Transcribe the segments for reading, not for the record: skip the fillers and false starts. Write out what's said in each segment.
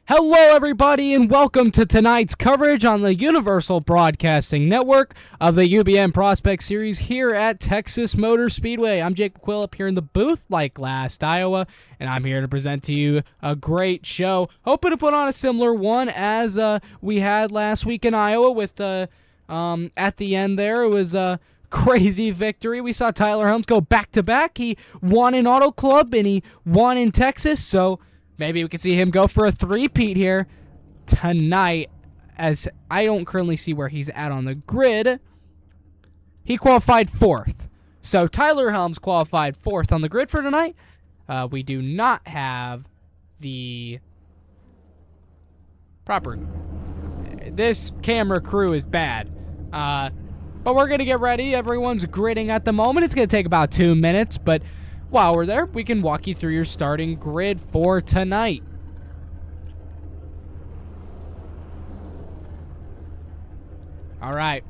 Hello, everybody, and welcome to tonight's coverage on the Universal Broadcasting Network of the UBN Prospect Series here at Texas Motor Speedway. I'm Jake McQuillup here in the booth like last Iowa, and I'm here to present to you a great show. Hoping to put on a similar one as we had last week in Iowa with at the end there. It was a crazy victory. We saw Tyler Helms go back-to-back. He won in Auto Club, and he won in Texas, so maybe we can see him go for a three-peat here tonight, as I don't currently see where he's at on the grid. He qualified 4th. So Tyler Helms qualified 4th on the grid for tonight. We do not have the proper... This camera crew is bad. But we're going to get ready. Everyone's gridding at the moment. It's going to take about 2 minutes, but while we're there, we can walk you through your starting grid for tonight. All right.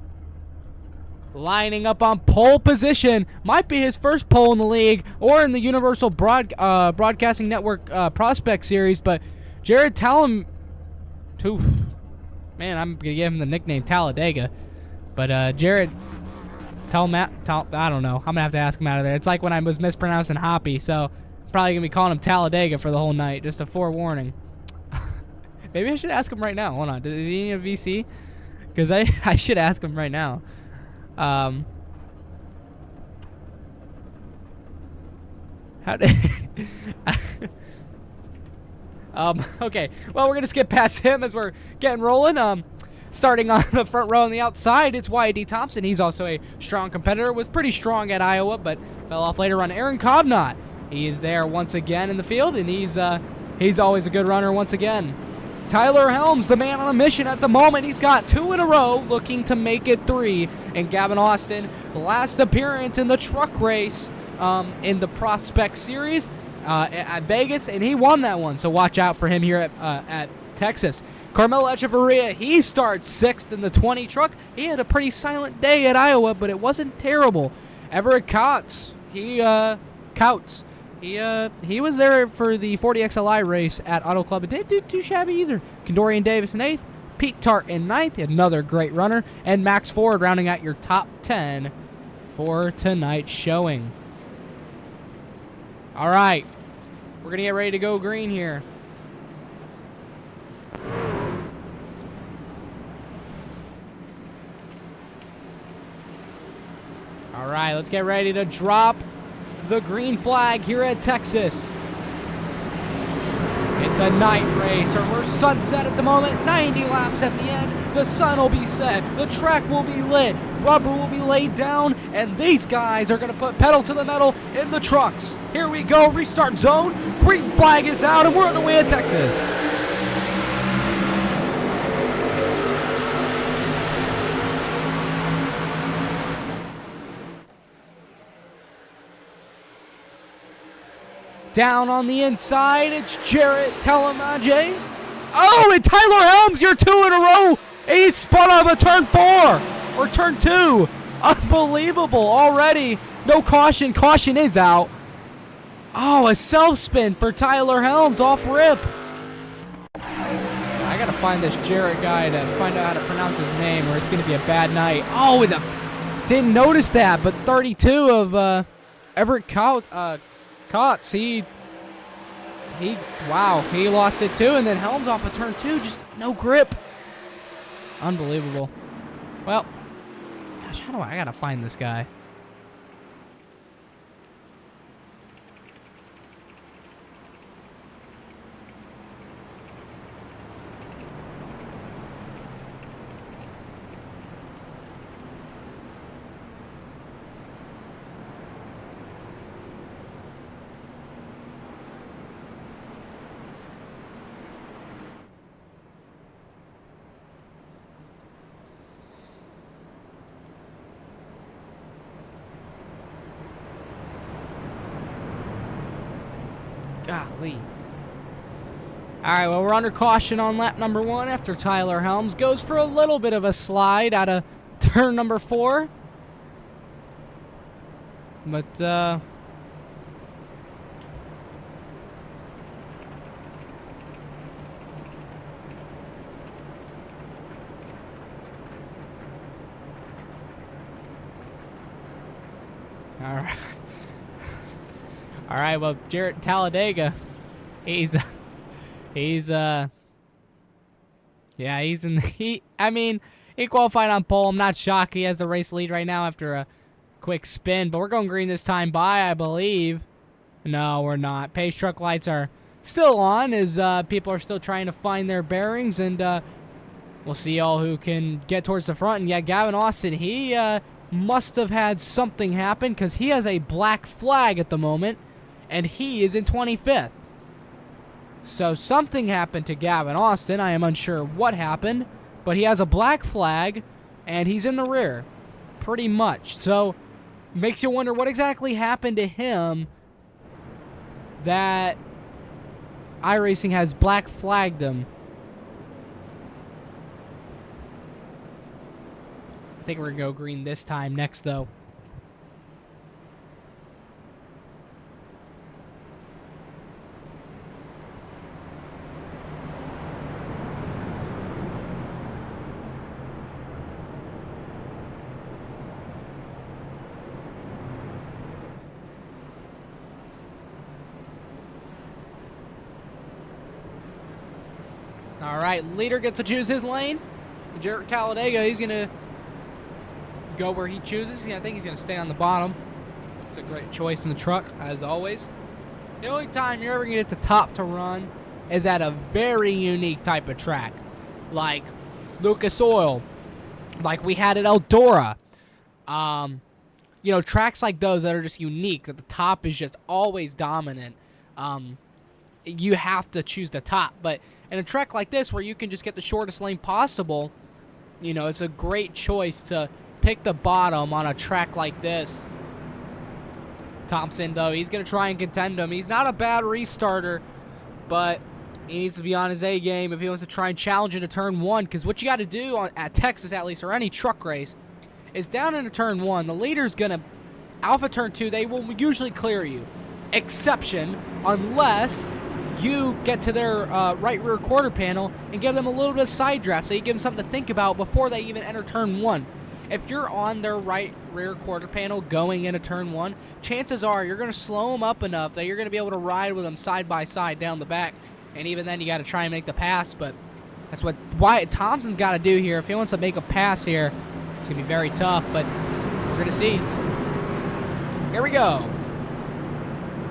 Lining up on pole position. Might be his first pole in the league or in the Universal Broadcasting Network Prospect Series, but Jared Talum... Man, I'm going to give him the nickname Talladega. But Jared... I don't know. I'm going to have to ask him out of there. It's like when I was mispronouncing Hoppy, so I'm probably going to be calling him Talladega for the whole night, just a forewarning. Maybe I should ask him right now. Hold on. Does he need a VC? Because I should ask him right now. Okay. Well, we're going to skip past him as we're getting rolling. Starting on the front row on the outside, it's Wyatt D. Thompson. He's also a strong competitor. Was pretty strong at Iowa, but fell off later on. Aaron Cobnott. He is there once again in the field, and he's always a good runner once again. Tyler Helms, the man on a mission at the moment. He's got 2 in a row, looking to make it 3. And Gavin Austin, last appearance in the truck race in the Prospect Series at Vegas, and he won that one. So watch out for him here at Texas. Carmelo Echeverria, he starts 6th in the 20 truck. He had a pretty silent day at Iowa, but it wasn't terrible. Everett Coutts, he was there for the 40XLI race at Auto Club. It didn't do too shabby either. Kendorian Davis in 8th. Pete Tart in 9th, another great runner. And Max Ford rounding out your top 10 for tonight's showing. All right, we're going to get ready to go green here. All right, let's get ready to drop the green flag here at Texas. It's a night race, or we're sunset at the moment, 90 laps at the end. The sun will be set, the track will be lit, rubber will be laid down, and these guys are going to put pedal to the metal in the trucks. Here we go, restart zone, green flag is out, and we're on the way to Texas. Down on the inside, it's Jarrett Telemaje. Oh, and Tyler Helms, you're 2 in a row. He spun off a turn 4, or turn 2. Unbelievable already. No caution. Caution is out. Oh, a self-spin for Tyler Helms off rip. I got to find this Jarrett guy to find out how to pronounce his name, or it's going to be a bad night. Oh, didn't notice that, but 32 of Everett Coutts, he lost it too, and then Helms off of turn 2, just no grip. Unbelievable. Well, gosh, I gotta find this guy. Golly. All right, well, we're under caution on lap number 1 after Tyler Helms goes for a little bit of a slide out of turn number 4. But, All right. All right, well, Jarrett Talladega, he's yeah, he's in the, I mean, he qualified on pole. I'm not shocked he has the race lead right now after a quick spin, but we're going green this time by, I believe. No, we're not. Pace truck lights are still on as people are still trying to find their bearings, and we'll see all who can get towards the front. And yeah, Gavin Austin, he must have had something happen because he has a black flag at the moment, and he is in 25th. So something happened to Gavin Austin. I am unsure what happened, but he has a black flag, and he's in the rear, pretty much. So makes you wonder what exactly happened to him that iRacing has black flagged him. I think we're going to go green this time next, though. All right, leader gets to choose his lane. Jarrett Talladega, he's going to go where he chooses. I think he's going to stay on the bottom. It's a great choice in the truck, as always. The only time you're ever going to get the top to run is at a very unique type of track, like Lucas Oil, like we had at Eldora. You know, tracks like those that are just unique, that the top is just always dominant. You have to choose the top, but in a track like this where you can just get the shortest lane possible, you know, it's a great choice to pick the bottom on a track like this. Thompson, though, he's going to try and contend him. He's not a bad restarter, but he needs to be on his A game if he wants to try and challenge into turn one, because what you got to do at Texas, at least, or any truck race, is down into turn one. The leader's going to, Alpha turn two, they will usually clear you. Exception, unless you get to their right rear quarter panel and give them a little bit of side draft, so you give them something to think about before they even enter turn one. If you're on their right rear quarter panel going into turn one, chances are you're going to slow them up enough that you're going to be able to ride with them side by side down the back. And even then, you got to try and make the pass. But that's what Wyatt Thompson's got to do here. If he wants to make a pass here, it's going to be very tough. But we're going to see. Here we go.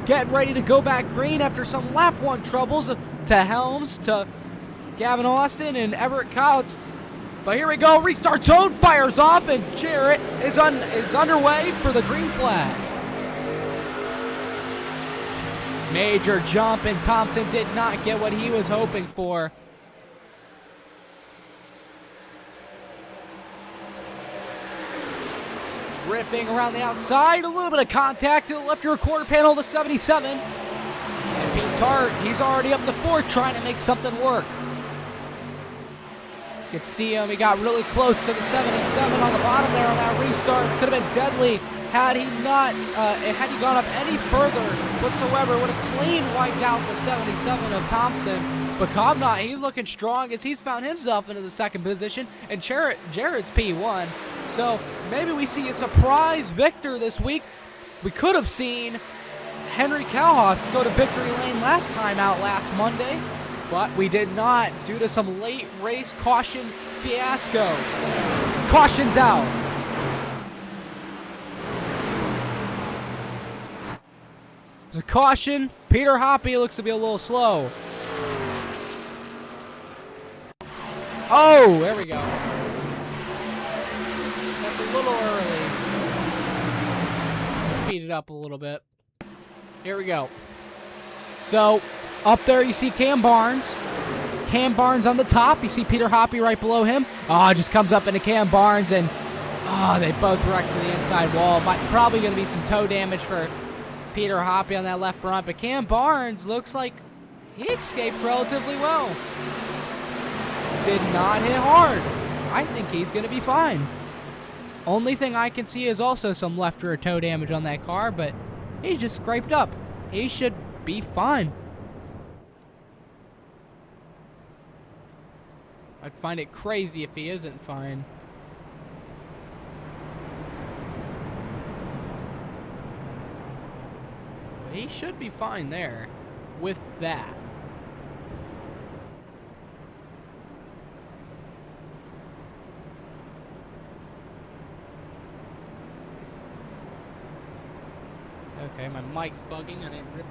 Getting ready to go back green after some lap one troubles to Helms, to Gavin Austin and Everett Couch. But here we go, restart zone fires off, and Jarrett is underway for the green flag. Major jump, and Thompson did not get what he was hoping for. Ripping around the outside, a little bit of contact to the left rear quarter panel, the 77. And Pete Tart, he's already up to fourth, trying to make something work. You can see him, he got really close to the 77 on the bottom there on that restart. Could have been deadly had he not, had he gone up any further whatsoever. Would have clean wiped out the 77 of Thompson. But Comnot, he's looking strong as he's found himself into the second position. And Jarrett's P1. So maybe we see a surprise victor this week. We could have seen Henry Cowhoff go to victory lane last time out last Monday. But we did not due to some late race caution fiasco. Caution's out. There's a caution. Peter Hoppy looks to be a little slow. Oh, there we go. That's a little early. Speed it up a little bit. Here we go. So, up there you see Cam Barnes. Cam Barnes on the top. You see Peter Hoppy right below him. Oh, it just comes up into Cam Barnes, and they both wrecked to the inside wall. Probably going to be some toe damage for Peter Hoppy on that left front, but Cam Barnes looks like he escaped relatively well. Did not hit hard. I think he's going to be fine. Only thing I can see is also some left rear toe damage on that car, but he's just scraped up. He should be fine. I'd find it crazy if he isn't fine. he should be fine there with that. Okay, my mic's bugging. I didn't rip.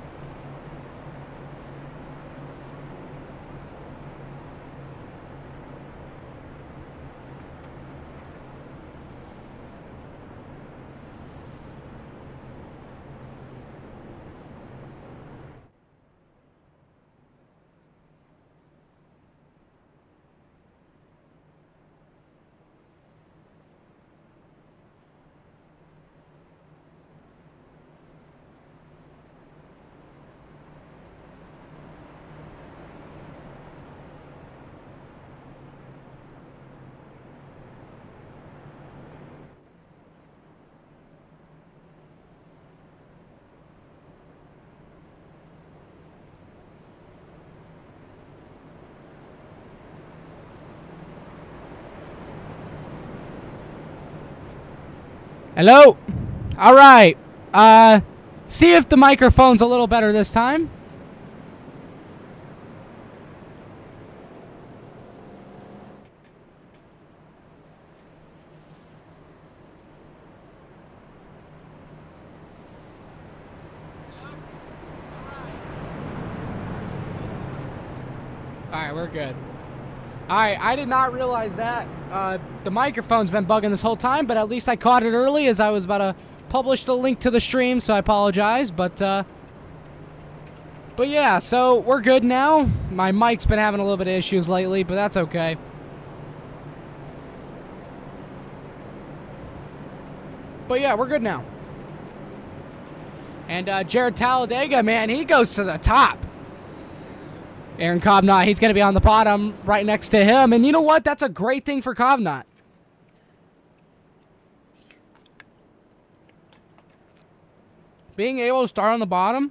Hello? Alright. See if the microphone's a little better this time. Alright, we're good. Alright, I did not realize that. The microphone's been bugging this whole time, but at least I caught it early as I was about to publish the link to the stream, so I apologize. But yeah, so we're good now. My mic's been having a little bit of issues lately, but that's okay. But yeah, we're good now. And Jared Talladega, man, he goes to the top. Aaron Kovnat, he's going to be on the bottom right next to him. And you know what? That's a great thing for Kovnat. Being able to start on the bottom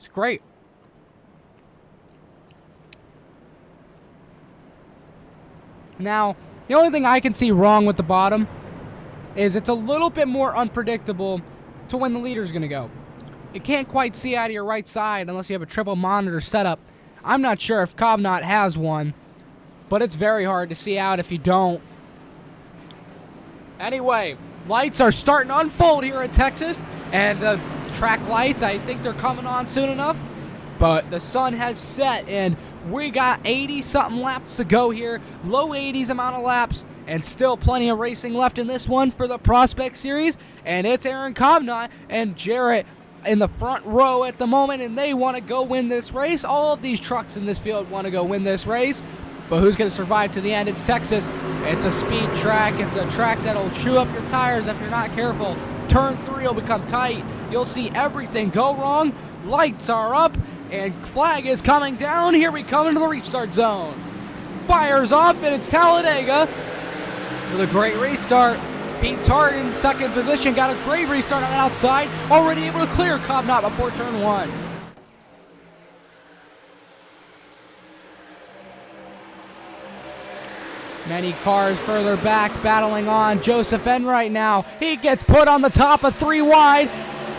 is great. Now, the only thing I can see wrong with the bottom is it's a little bit more unpredictable to when the leader's going to go. You can't quite see out of your right side unless you have a triple monitor setup. I'm not sure if Kovnat has one, but it's very hard to see out if you don't. Anyway, lights are starting to unfold here in Texas, and the track lights, I think they're coming on soon enough, but the sun has set, and we got 80-something laps to go here, low 80s amount of laps, and still plenty of racing left in this one for the Prospect Series, and it's Aaron Kovnat and Jarrett in the front row at the moment, and they want to go win this race. All of these trucks in this field want to go win this race, but who's going to survive to the end? It's Texas. It's a speed track. It's a track that'll chew up your tires if you're not careful. Turn 3 will become tight. You'll see everything go wrong. Lights are up, and flag is coming down. Here we come into the restart zone. Fires off, and it's Talladega with a great restart. Pete Tart in second position, got a great restart on the outside, already able to clear Kovnat before turn 1. Many cars further back battling on. Joseph N right now, he gets put on the top of 3 wide.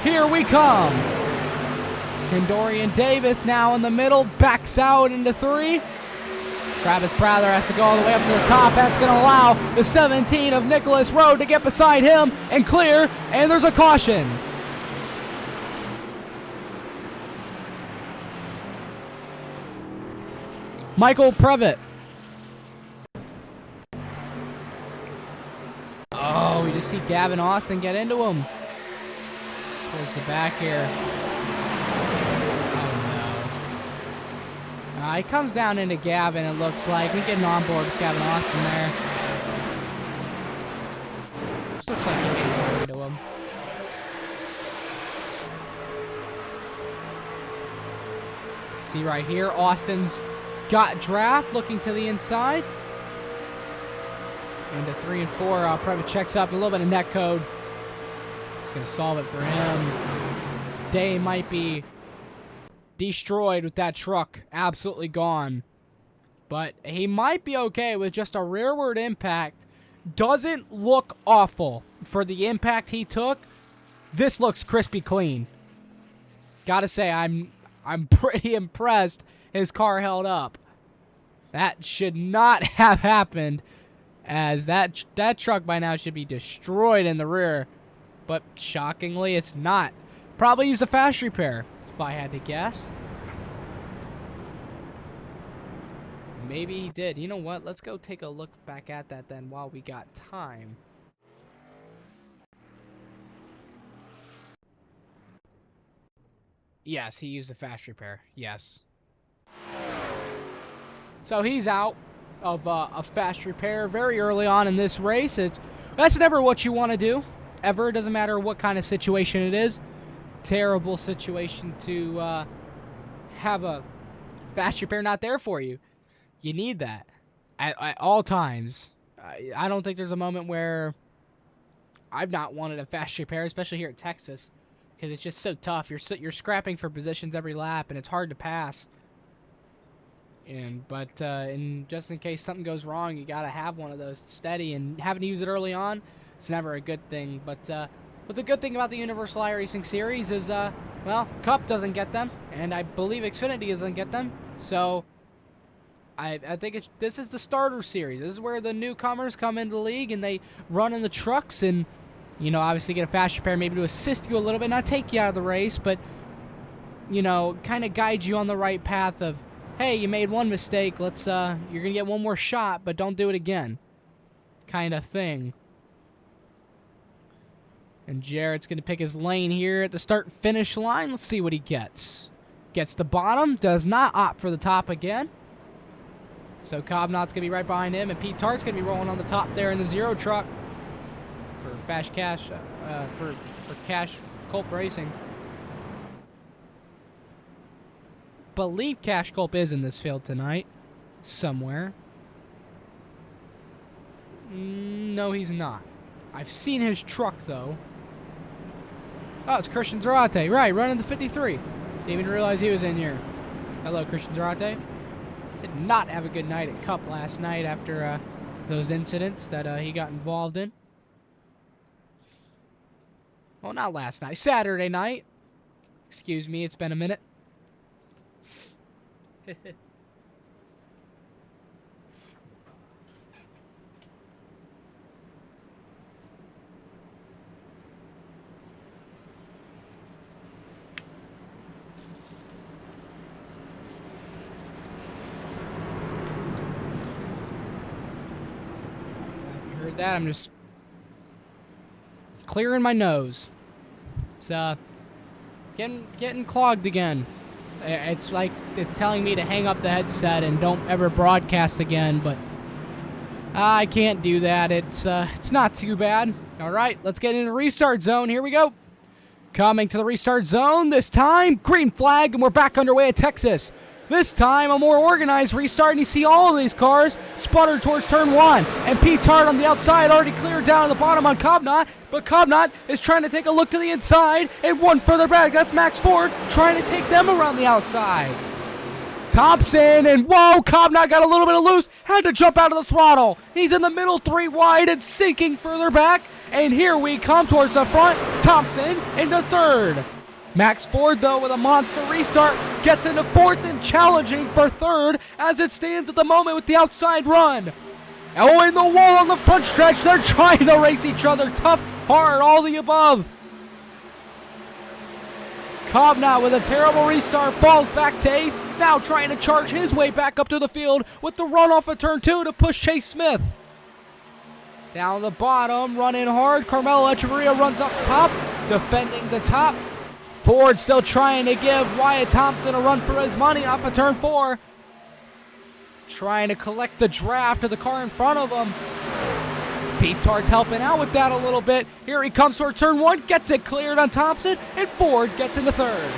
Here we come. Kendorian Davis now in the middle, backs out into 3. Travis Prather has to go all the way up to the top. That's going to allow the 17 of Nicholas Rowe to get beside him and clear, and there's a caution. Michael Previtt. Oh, we just see Gavin Austin get into him. Towards the back here. He comes down into Gavin, it looks like. We're getting on board with Gavin Austin there. This looks like he made it into him. See right here, Austin's got draft looking to the inside. Into 3 and 4, Previtt checks up a little bit of net code. It's going to solve it for him. Day might be destroyed with that truck, absolutely gone. But he might be okay with just a rearward impact. Doesn't look awful for the impact he took. This looks crispy clean. Gotta say, I'm pretty impressed his car held up. That should not have happened, as that truck by now should be destroyed in the rear. But shockingly, it's not. Probably used a fast repair, if I had to guess. Maybe he did. You know what? Let's go take a look back at that then while we got time. Yes, he used a fast repair. Yes. So he's out of a fast repair very early on in this race. That's never what you want to do, ever. It doesn't matter what kind of situation it is. Terrible situation to have a fast repair not there for you. You need that at all times. I don't think there's a moment where I've not wanted a fast repair, especially here at Texas, because it's just so tough. You're scrapping for positions every lap, and it's hard to pass. But just in case something goes wrong, you gotta have one of those steady, and having to use it early on, it's never a good thing. But the good thing about the Universal iRacing Series is, well, Cup doesn't get them, and I believe Xfinity doesn't get them. So I think this is the starter series. This is where the newcomers come into the league and they run in the trucks and, you know, obviously get a fast repair maybe to assist you a little bit, not take you out of the race, but, you know, kind of guide you on the right path of, hey, you made one mistake, you're going to get one more shot, but don't do it again, kind of thing. And Jarrett's going to pick his lane here at the start-finish line. Let's see what he gets. Gets the bottom, does not opt for the top again. So Cobnott's going to be right behind him, and Pete Tart's going to be rolling on the top there in the zero truck for Fast Cash, for Cash Culp Racing. Believe Cash Culp is in this field tonight, somewhere. No, he's not. I've seen his truck, though. Oh, it's Christian Zarate. Right, running the 53. Didn't even realize he was in here. Hello, Christian Zarate. Did not have a good night at Cup last night after those incidents that he got involved in. Well, not last night. Saturday night. Excuse me, it's been a minute. That I'm just clearing my nose. It's getting clogged again. It's like it's telling me to hang up the headset and don't ever broadcast again, but I can't do that. It's not too bad. All right, let's get into restart zone. Here we go. Coming to the restart zone this time, green flag, and we're back underway at Texas. This time, a more organized restart, and you see all of these cars sputter towards turn one. And Pete Tart on the outside already cleared down at the bottom on Cobnott, but Cobnott is trying to take a look to the inside, and one further back, that's Max Ford, trying to take them around the outside. Thompson, and whoa, Cobnott got a little bit of loose, had to jump out of the throttle. He's in the middle, three wide, and sinking further back, and here we come towards the front. Thompson into third. Max Ford, though, with a monster restart, gets into fourth and challenging for third as it stands at the moment with the outside run. Oh, in the wall on the front stretch, they're trying to race each other. Tough, hard, all the above. Cobnott with a terrible restart falls back to eighth, now trying to charge his way back up to the field with the run off of turn two to push Chase Smith. Down the bottom, running hard, Carmelo Echeverria runs up top, defending the top. Ford still trying to give Wyatt Thompson a run for his money off of turn four. Trying to collect the draft of the car in front of him. Pete Tart's helping out with that a little bit. Here he comes for turn one, gets it cleared on Thompson, and Ford gets into third.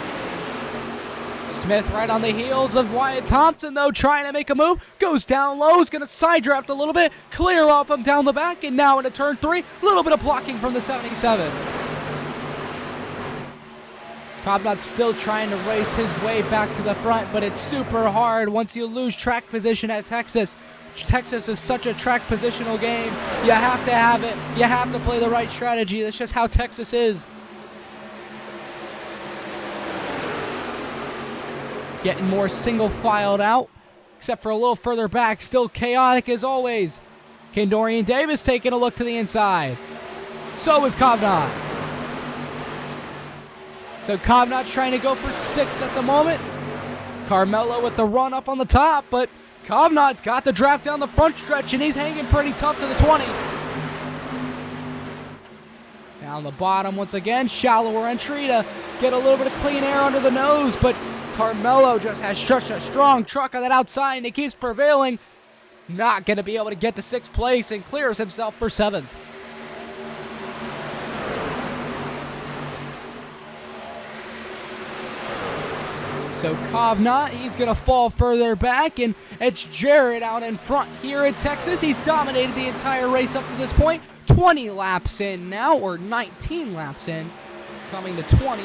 Smith right on the heels of Wyatt Thompson, though, trying to make a move. Goes down low, is going to side draft a little bit, clear off him down the back, and now into turn three. A little bit of blocking from the 77. Cobnott's still trying to race his way back to the front, but it's super hard once you lose track position at Texas. Texas is such a track positional game. You have to have it. You have to play the right strategy. That's just how Texas is. getting more single-filed out, except for a little further back. Still chaotic as always. Kendorian Davis taking a look to the inside. So is Kovnat. So Kovnat's trying to go for 6th at the moment. Carmelo with the run up on the top, but Kovnat's got the draft down the front stretch, and he's hanging pretty tough to the 20. Down the bottom once again, shallower entry to get a little bit of clean air under the nose, but Carmelo just has such a strong truck on that outside, and he keeps prevailing. Not going to be able to get to 6th place and clears himself for 7th. So Kovnat, he's going to fall further back, and it's Jarrett out in front here at Texas. He's dominated the entire race up to this point. 20 laps in now, or 19 laps in, coming to 20.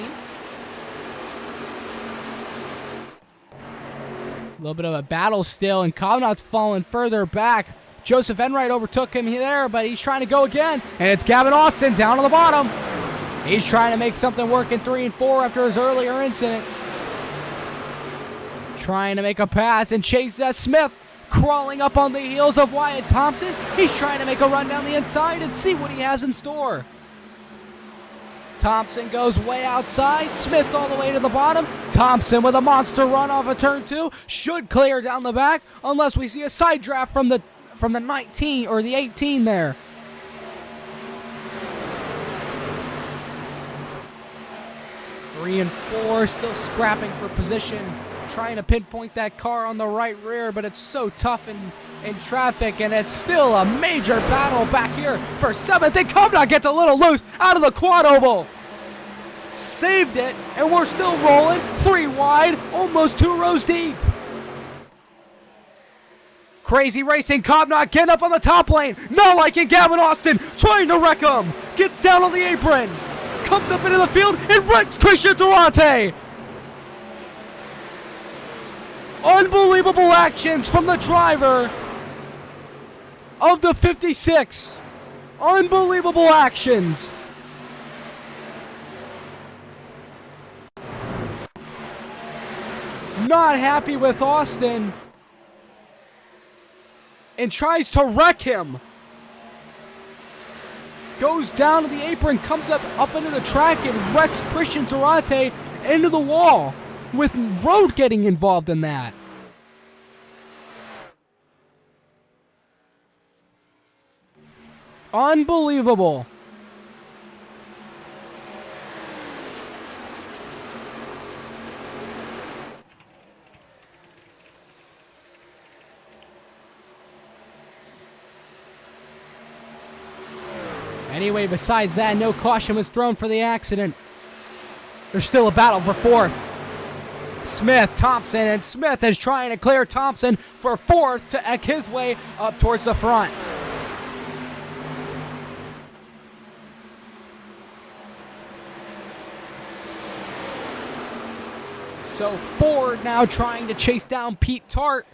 A little bit of a battle still, and Kovnat's falling further back. Joseph Enright overtook him there, but he's trying to go again, and it's Gavin Austin down on the bottom. He's trying to make something work in 3 and 4 after his earlier incident. Trying to make a pass, and Chase Smith crawling up on the heels of Wyatt Thompson. He's trying to make a run down the inside and see what he has in store. Thompson goes way outside. Smith all the way to the bottom. Thompson with a monster run off of turn 2. Should clear down the back unless we see a side draft from the 19 or the 18 there. Three and 4 still scrapping for position. Trying to pinpoint that car on the right rear, but it's so tough in traffic, and it's still a major battle back here for 7th. And Kovnat gets a little loose out of the quad oval. Saved it, and we're still rolling. 3 wide, almost 2 rows deep. Crazy racing, Kovnat getting up on the top lane. Not liking Gavin Austin, trying to wreck him. Gets down on the apron. Comes up into the field and wrecks Christian Durante. Unbelievable actions from the driver of the 56. Unbelievable actions. Not happy with Austin and tries to wreck him. Goes down to the apron, comes up into the track and wrecks Christian Durante into the wall, with Road getting involved in that. Unbelievable. Anyway, besides that, no caution was thrown for the accident. There's still a battle for 4th. Smith, Thompson, and Smith is trying to clear Thompson for 4th to eke his way up towards the front. So Ford now trying to chase down Pete Tart.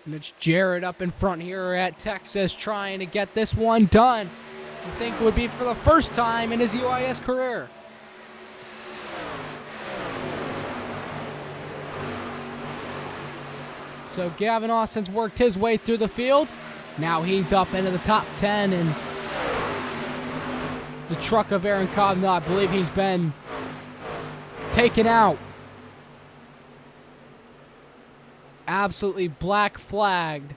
And it's Jarrett up in front here at Texas trying to get this one done. I think it would be for the first time in his UIS career. So Gavin Austin's worked his way through the field. Now he's up into the top 10, and the truck of Aaron Kovnat, I believe he's been taken out. Absolutely black flagged.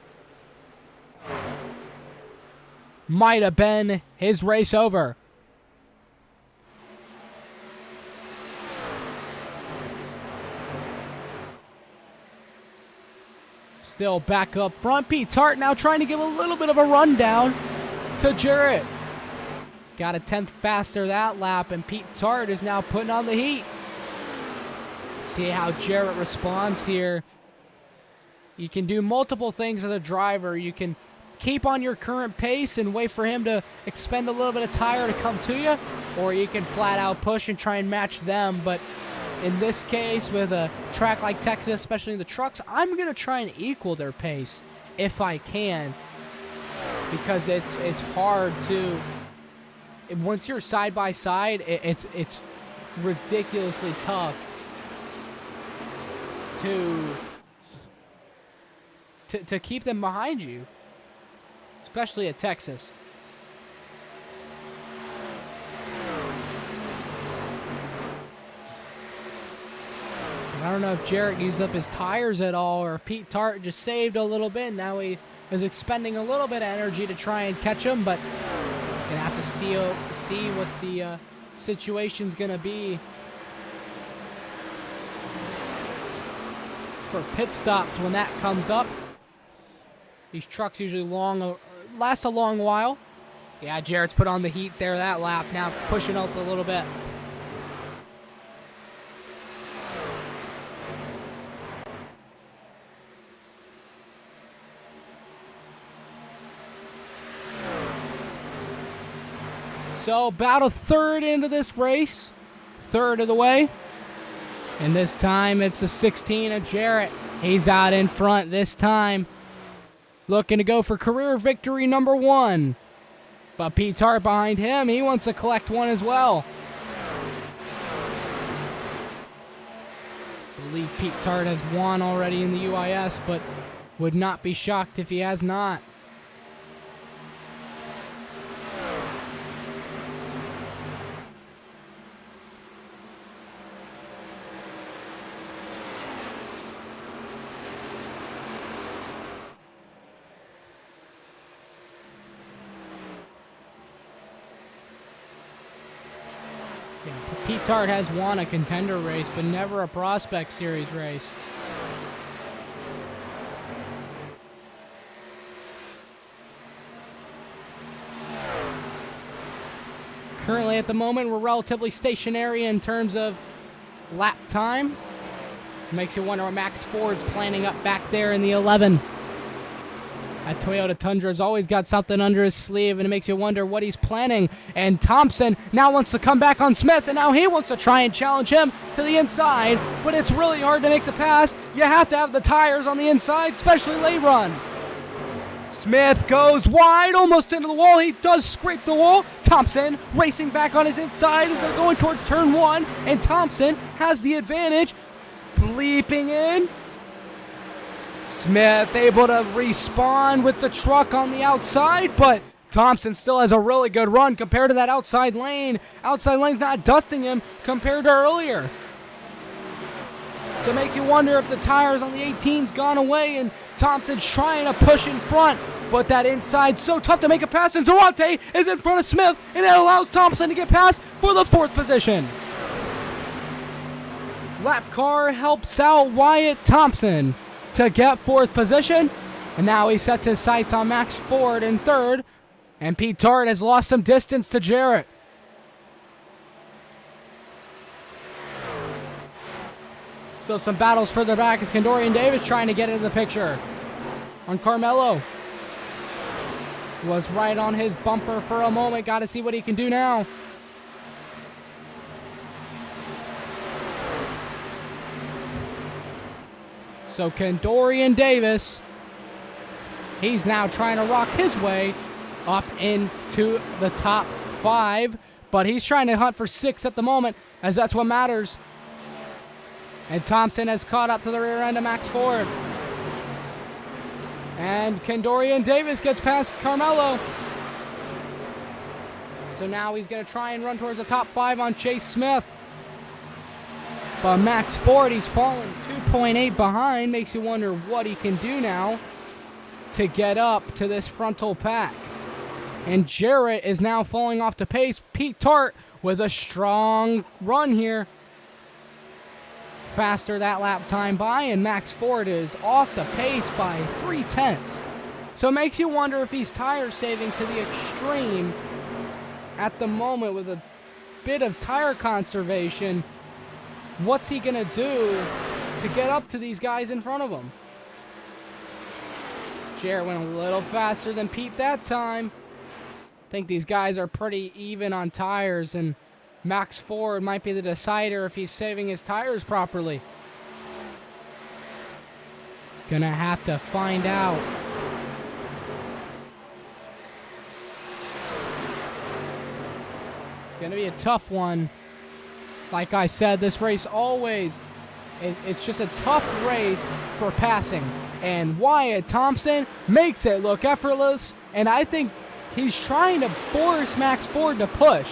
Might have been his race over. Still back up front. Pete Tart now trying to give a little bit of a rundown to Jarrett. Got a 10th faster that lap, and Pete Tart is now putting on the heat. See how Jarrett responds here. You can do multiple things as a driver. You can keep on your current pace and wait for him to expend a little bit of tire to come to you, or you can flat out push and try and match them. But in this case, with a track like Texas, especially the trucks, I'm going to try and equal their pace if I can, because it's hard to, once you're side by side, it's ridiculously tough to keep them behind you, especially at Texas. I don't know if Jarrett used up his tires at all, or if Pete Tart just saved a little bit. Now he is expending a little bit of energy to try and catch him, but gonna have to see what the situation's gonna be for pit stops when that comes up. These trucks usually last a long while. Yeah, Jarrett's put on the heat there that lap. Now pushing up a little bit. So about a third into this race, third of the way. And this time it's the 16 of Jarrett. He's out in front this time, looking to go for career victory number 1. But Pete Tart behind him, he wants to collect one as well. I believe Pete Tart has won already in the UIS, but would not be shocked if he has not. Pete Tart has won a contender race, but never a Prospect Series race. Currently, at the moment, we're relatively stationary in terms of lap time. Makes you wonder what Max Ford's planning up back there in the 11. That Toyota Tundra's always got something under his sleeve, and it makes you wonder what he's planning. And Thompson now wants to come back on Smith, and now he wants to try and challenge him to the inside, but it's really hard to make the pass. You have to have the tires on the inside, especially late run. Smith goes wide, almost into the wall. He does scrape the wall. Thompson racing back on his inside as they're going towards turn 1, and Thompson has the advantage. Bleeping in. Smith able to respawn with the truck on the outside, but Thompson still has a really good run compared to that outside lane. Outside lane's not dusting him compared to earlier. So it makes you wonder if the tires on the 18's gone away and Thompson's trying to push in front, but that inside's so tough to make a pass, and Zarate is in front of Smith, and that allows Thompson to get past for the 4th position. Lap car helps out Wyatt Thompson to get 4th position, and now he sets his sights on Max Ford in 3rd, and Pete Tart has lost some distance to Jarrett. So some battles further back as Kendorian Davis trying to get into the picture on Carmelo. Was right on his bumper for a moment. Got to see what he can do now. So Kendorian Davis, he's now trying to rock his way up into the top 5, but he's trying to hunt for 6 at the moment, as that's what matters. And Thompson has caught up to the rear end of Max Ford. And Kendorian Davis gets past Carmelo. So now he's going to try and run towards the top 5 on Chase Smith. But Max Ford, he's fallen 2.8 behind. Makes you wonder what he can do now to get up to this frontal pack. And Jarrett is now falling off the pace. Pete Tart with a strong run here. Faster that lap time by, and Max Ford is off the pace by 0.3. So it makes you wonder if he's tire saving to the extreme at the moment with a bit of tire conservation. What's he going to do to get up to these guys in front of him? Jarrett went a little faster than Pete that time. I think these guys are pretty even on tires, and Max Ford might be the decider if he's saving his tires properly. Gonna have to find out. It's gonna be a tough one. Like I said, this race always It's just a tough race for passing. And Wyatt Thompson makes it look effortless. And I think he's trying to force Max Ford to push.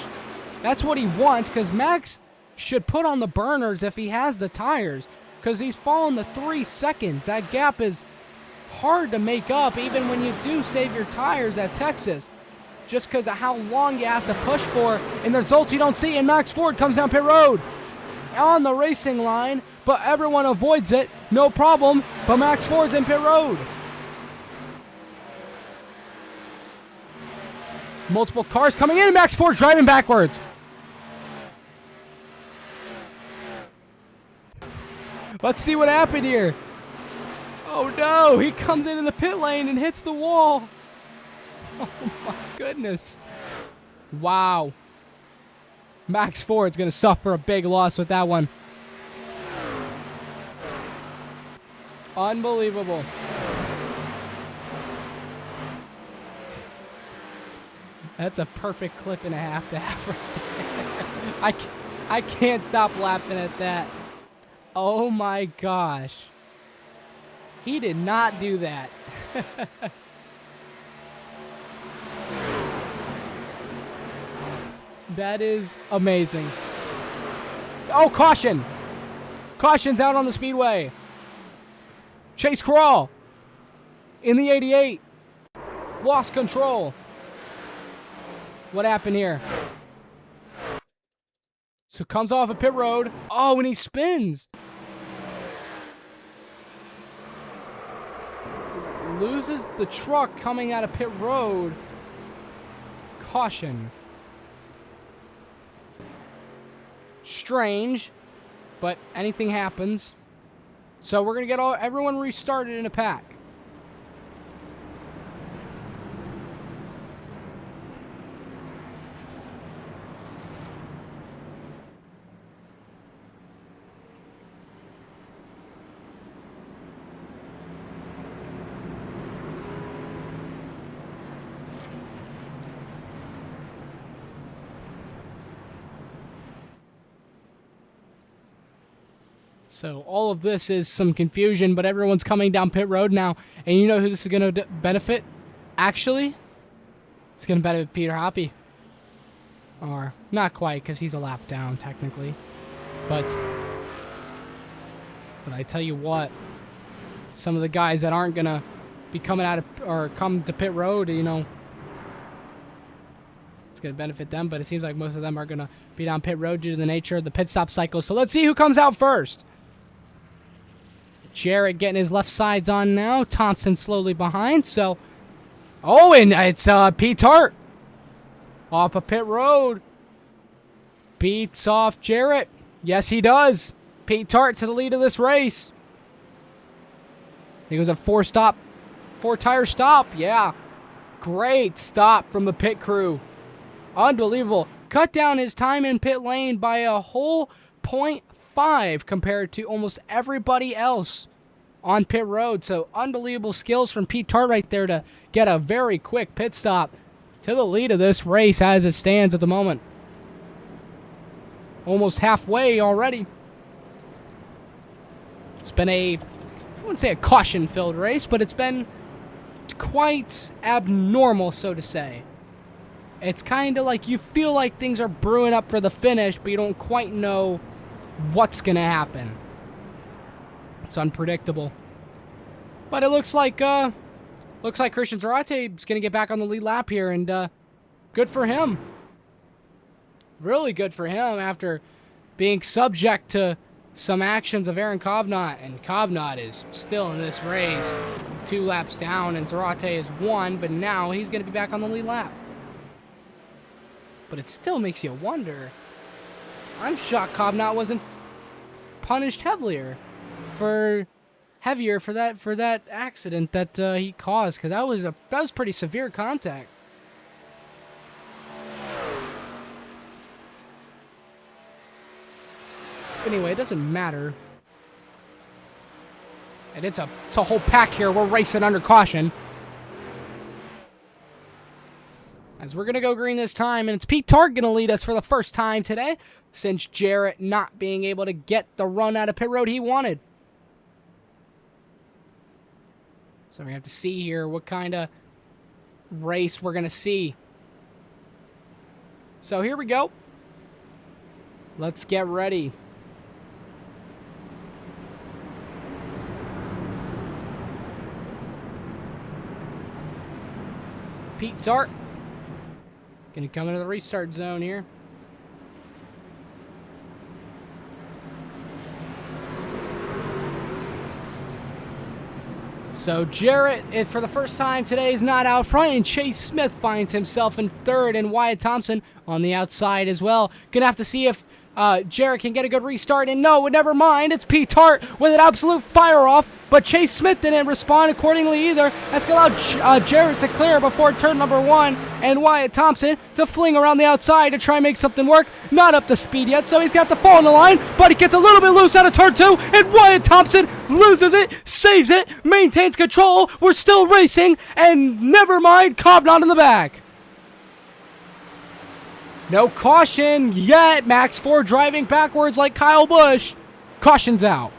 That's what he wants, because Max should put on the burners if he has the tires, because he's fallen to 3 seconds. That gap is hard to make up, even when you do save your tires at Texas, just because of how long you have to push for. And the results you don't see, and Max Ford comes down pit road on the racing line, but everyone avoids it, no problem, but Max Ford's in pit road. Multiple cars coming in, and Max Ford's driving backwards. Let's see what happened here. Oh no, he comes into the pit lane and hits the wall. Oh my goodness. Wow. Max Ford's going to suffer a big loss with that one. Unbelievable. That's a perfect clip and a half to have right there. I can't stop laughing at that. Oh my gosh. He did not do that. That is amazing. Oh, caution. Caution's out on the speedway. Chase Crawl in the 88. Lost control. What happened here? So comes off a pit road. Oh, and he spins. Loses the truck coming out of pit road. Caution. Strange, but anything happens. So we're going to get everyone restarted in a pack. So all of this is some confusion, but everyone's coming down pit road now. And you know who this is going to benefit? Actually, it's going to benefit Peter Hoppy. Or not quite, because he's a lap down technically. But I tell you what, some of the guys that aren't going to be coming out of, or come to pit road, you know, it's going to benefit them. But it seems like most of them are going to be down pit road due to the nature of the pit stop cycle. So let's see who comes out first. Jarrett getting his left sides on now. Thompson slowly behind. So, oh, and it's Pete Tart off a pit road. Beats off Jarrett. Yes, he does. Pete Tart to the lead of this race. He goes a four-tire stop. Yeah, great stop from the pit crew. Unbelievable. Cut down his time in pit lane by a whole 0.5 compared to almost everybody else on pit road. So unbelievable skills from Pete Tart right there to get a very quick pit stop to the lead of this race as it stands at the moment. Almost halfway already. It's been I wouldn't say a caution-filled race, but it's been quite abnormal, so to say. It's kind of like you feel like things are brewing up for the finish, but you don't quite know what's going to happen. It's unpredictable. But it looks like Christian Zarate is going to get back on the lead lap here, and good for him. Really good for him after being subject to some actions of Aaron Kovnat, and Kovnat is still in this race, 2 laps down, and Zarate is 1, but now he's going to be back on the lead lap. But it still makes you wonder. I'm shocked Kovnat wasn't punished heavier for that accident that he caused, because that was pretty severe contact. Anyway, it doesn't matter. And it's a whole pack here. We're racing under caution. as we're going to go green this time, and it's Pete Tart going to lead us for the first time today, since Jarrett not being able to get the run out of pit road he wanted. So we have to see here what kind of race we're going to see. So here we go. Let's get ready. Pete Tart going to come into the restart zone here. So Jarrett, for the first time today, is not out front, and Chase Smith finds himself in third, and Wyatt Thompson on the outside as well. Gonna have to see if Jarrett can get a good restart, and no, never mind. It's Pete Tart with an absolute fire-off, but Chase Smith didn't respond accordingly either. That's going to allow Jarrett to clear before turn number 1, and Wyatt Thompson to fling around the outside to try and make something work. Not up to speed yet, so he's got to fall in the line, but he gets a little bit loose out of turn 2, and Wyatt Thompson loses it, saves it, maintains control. We're still racing, and never mind, Cobb not in the back. No caution yet. Max Ford driving backwards like Kyle Busch. Caution's out.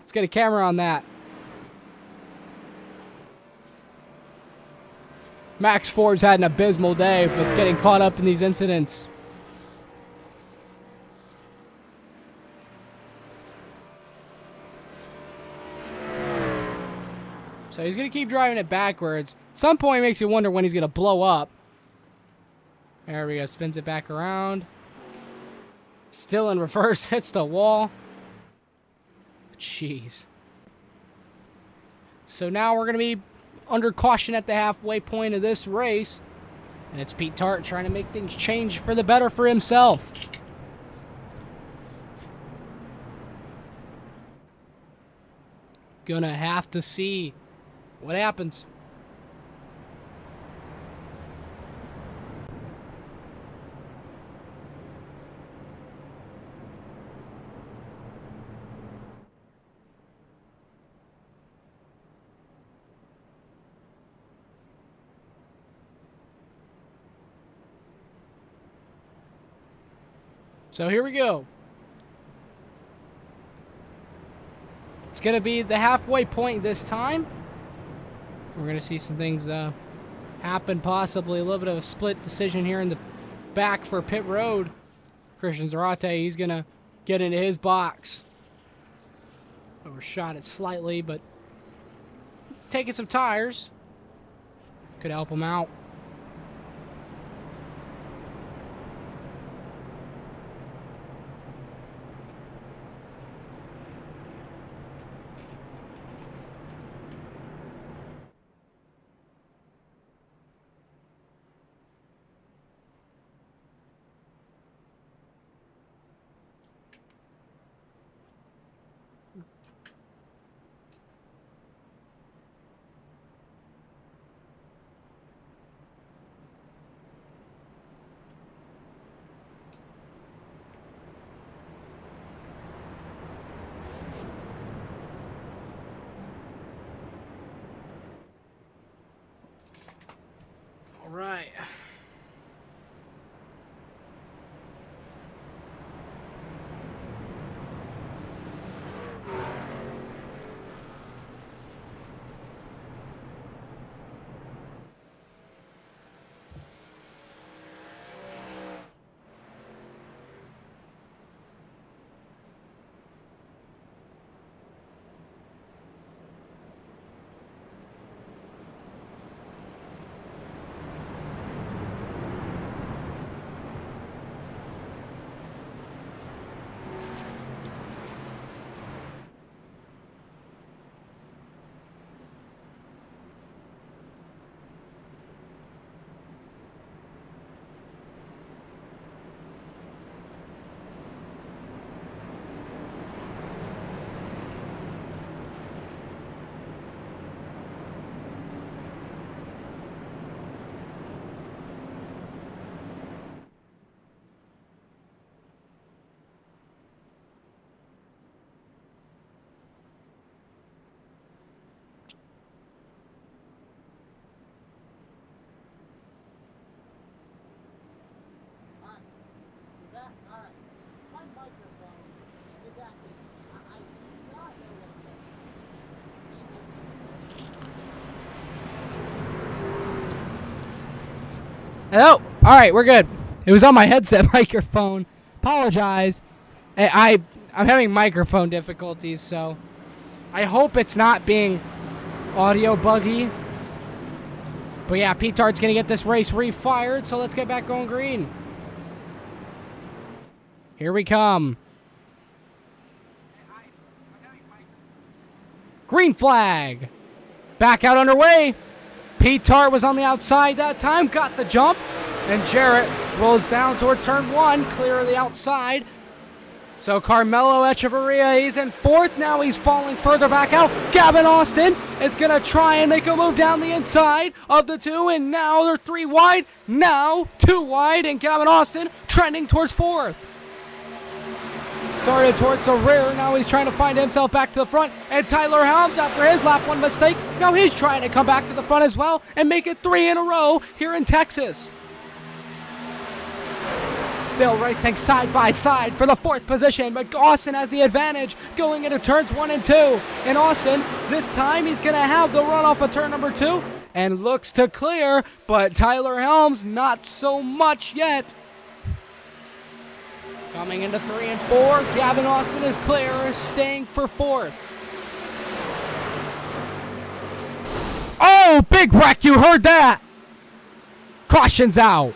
Let's get a camera on that. Max Ford's had an abysmal day with getting caught up in these incidents. So he's going to keep driving it backwards. At some point, it makes you wonder when he's going to blow up. There we go. Spins it back around. Still in reverse. Hits the wall. Jeez. So now we're going to be under caution at the halfway point of this race. And it's Pete Tart trying to make things change for the better for himself. Gonna have to see what happens. So here we go. It's going to be the halfway point this time. We're going to see some things happen, possibly a little bit of a split decision here in the back for pit road. Christian Zarate, he's going to get into his box. Overshot it slightly, but taking some tires could help him out. All right. Hello? Alright, we're good. It was on my headset microphone. Apologize. I'm having microphone difficulties, so I hope it's not being audio buggy. But yeah, Pete Tart's going to get this race refired, so let's get back going green. Here we come. Green flag. Back out underway. Pete Tart was on the outside that time, got the jump, and Jarrett rolls down toward turn 1, clear of the outside. So Carmelo Echeverria, he's in 4th. Now he's falling further back out. Gavin Austin is going to try and make a move down the inside of the 2, and now they're 3 wide. Now 2 wide, and Gavin Austin trending towards 4th. Started towards the rear. Now he's trying to find himself back to the front. And Tyler Helms, after his lap 1 mistake, now he's trying to come back to the front as well and make it 3 in a row here in Texas. Still racing side by side for the 4th position, but Austin has the advantage going into turns 1 and 2. And Austin, this time he's going to have the run off of turn number 2 and looks to clear, but Tyler Helms not so much yet. Coming into 3 and 4, Gavin Austin is clear, staying for 4th. Oh, big wreck, you heard that! Caution's out.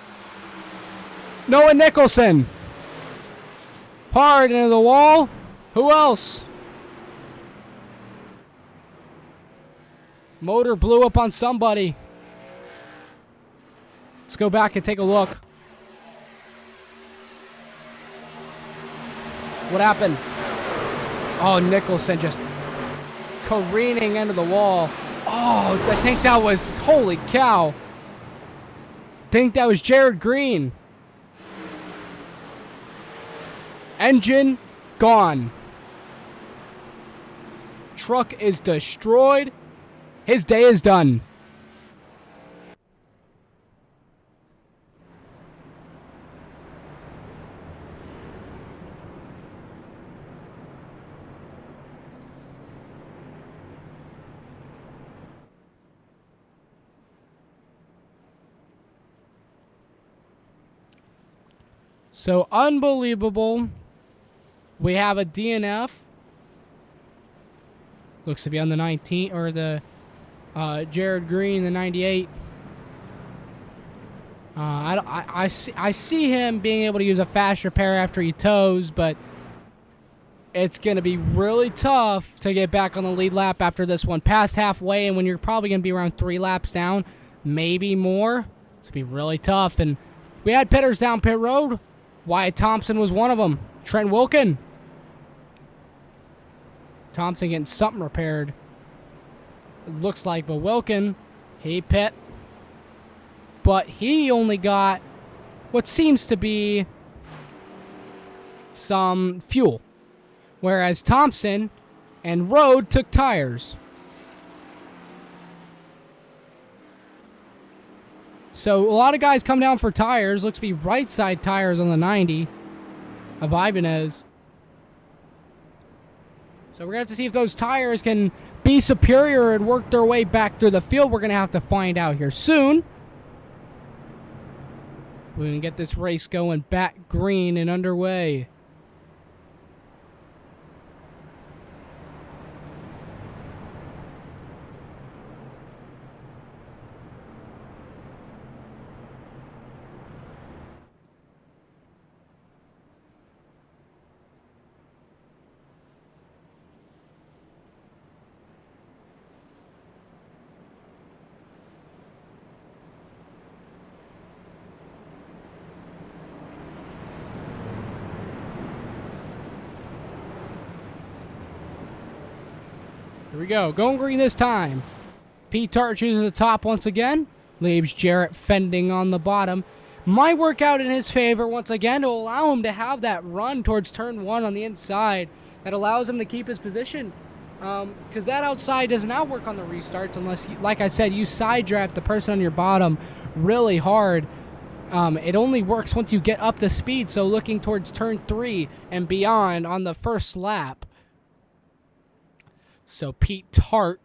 Noah Nicholson. Hard into the wall. Who else? Motor blew up on somebody. Let's go back and take a look. What happened? Oh, Nicholson just careening into the wall. Oh, I think that was, holy cow. I think that was Jared Green. Engine gone. Truck is destroyed. His day is done. So unbelievable. We have a DNF. Looks to be on the 19, or the Jared Green, the 98. I see him being able to use a fast repair after he tows, but it's going to be really tough to get back on the lead lap after this one. Past halfway, and when you're probably going to be around 3 laps down, maybe more. It's going to be really tough. And we had pitters down pit road. Wyatt Thompson was one of them. Trent Wilkin. Thompson getting something repaired. It looks like, but Wilkin, he pit. But he only got what seems to be some fuel. Whereas Thompson and Rode took tires. So a lot of guys come down for tires. Looks to be right side tires on the 90 of Ibanez. So we're going to have to see if those tires can be superior and work their way back through the field. We're going to have to find out here soon. We're going to get this race going back green and underway. Here we go. Going green this time. Pete Tart chooses the top once again. Leaves Jarrett fending on the bottom. Might work out in his favor once again to allow him to have that run towards turn 1 on the inside. That allows him to keep his position. Because that outside does not work on the restarts unless, like I said, you side draft the person on your bottom really hard. It only works once you get up to speed. So looking towards turn 3 and beyond on the first lap. So Pete Tart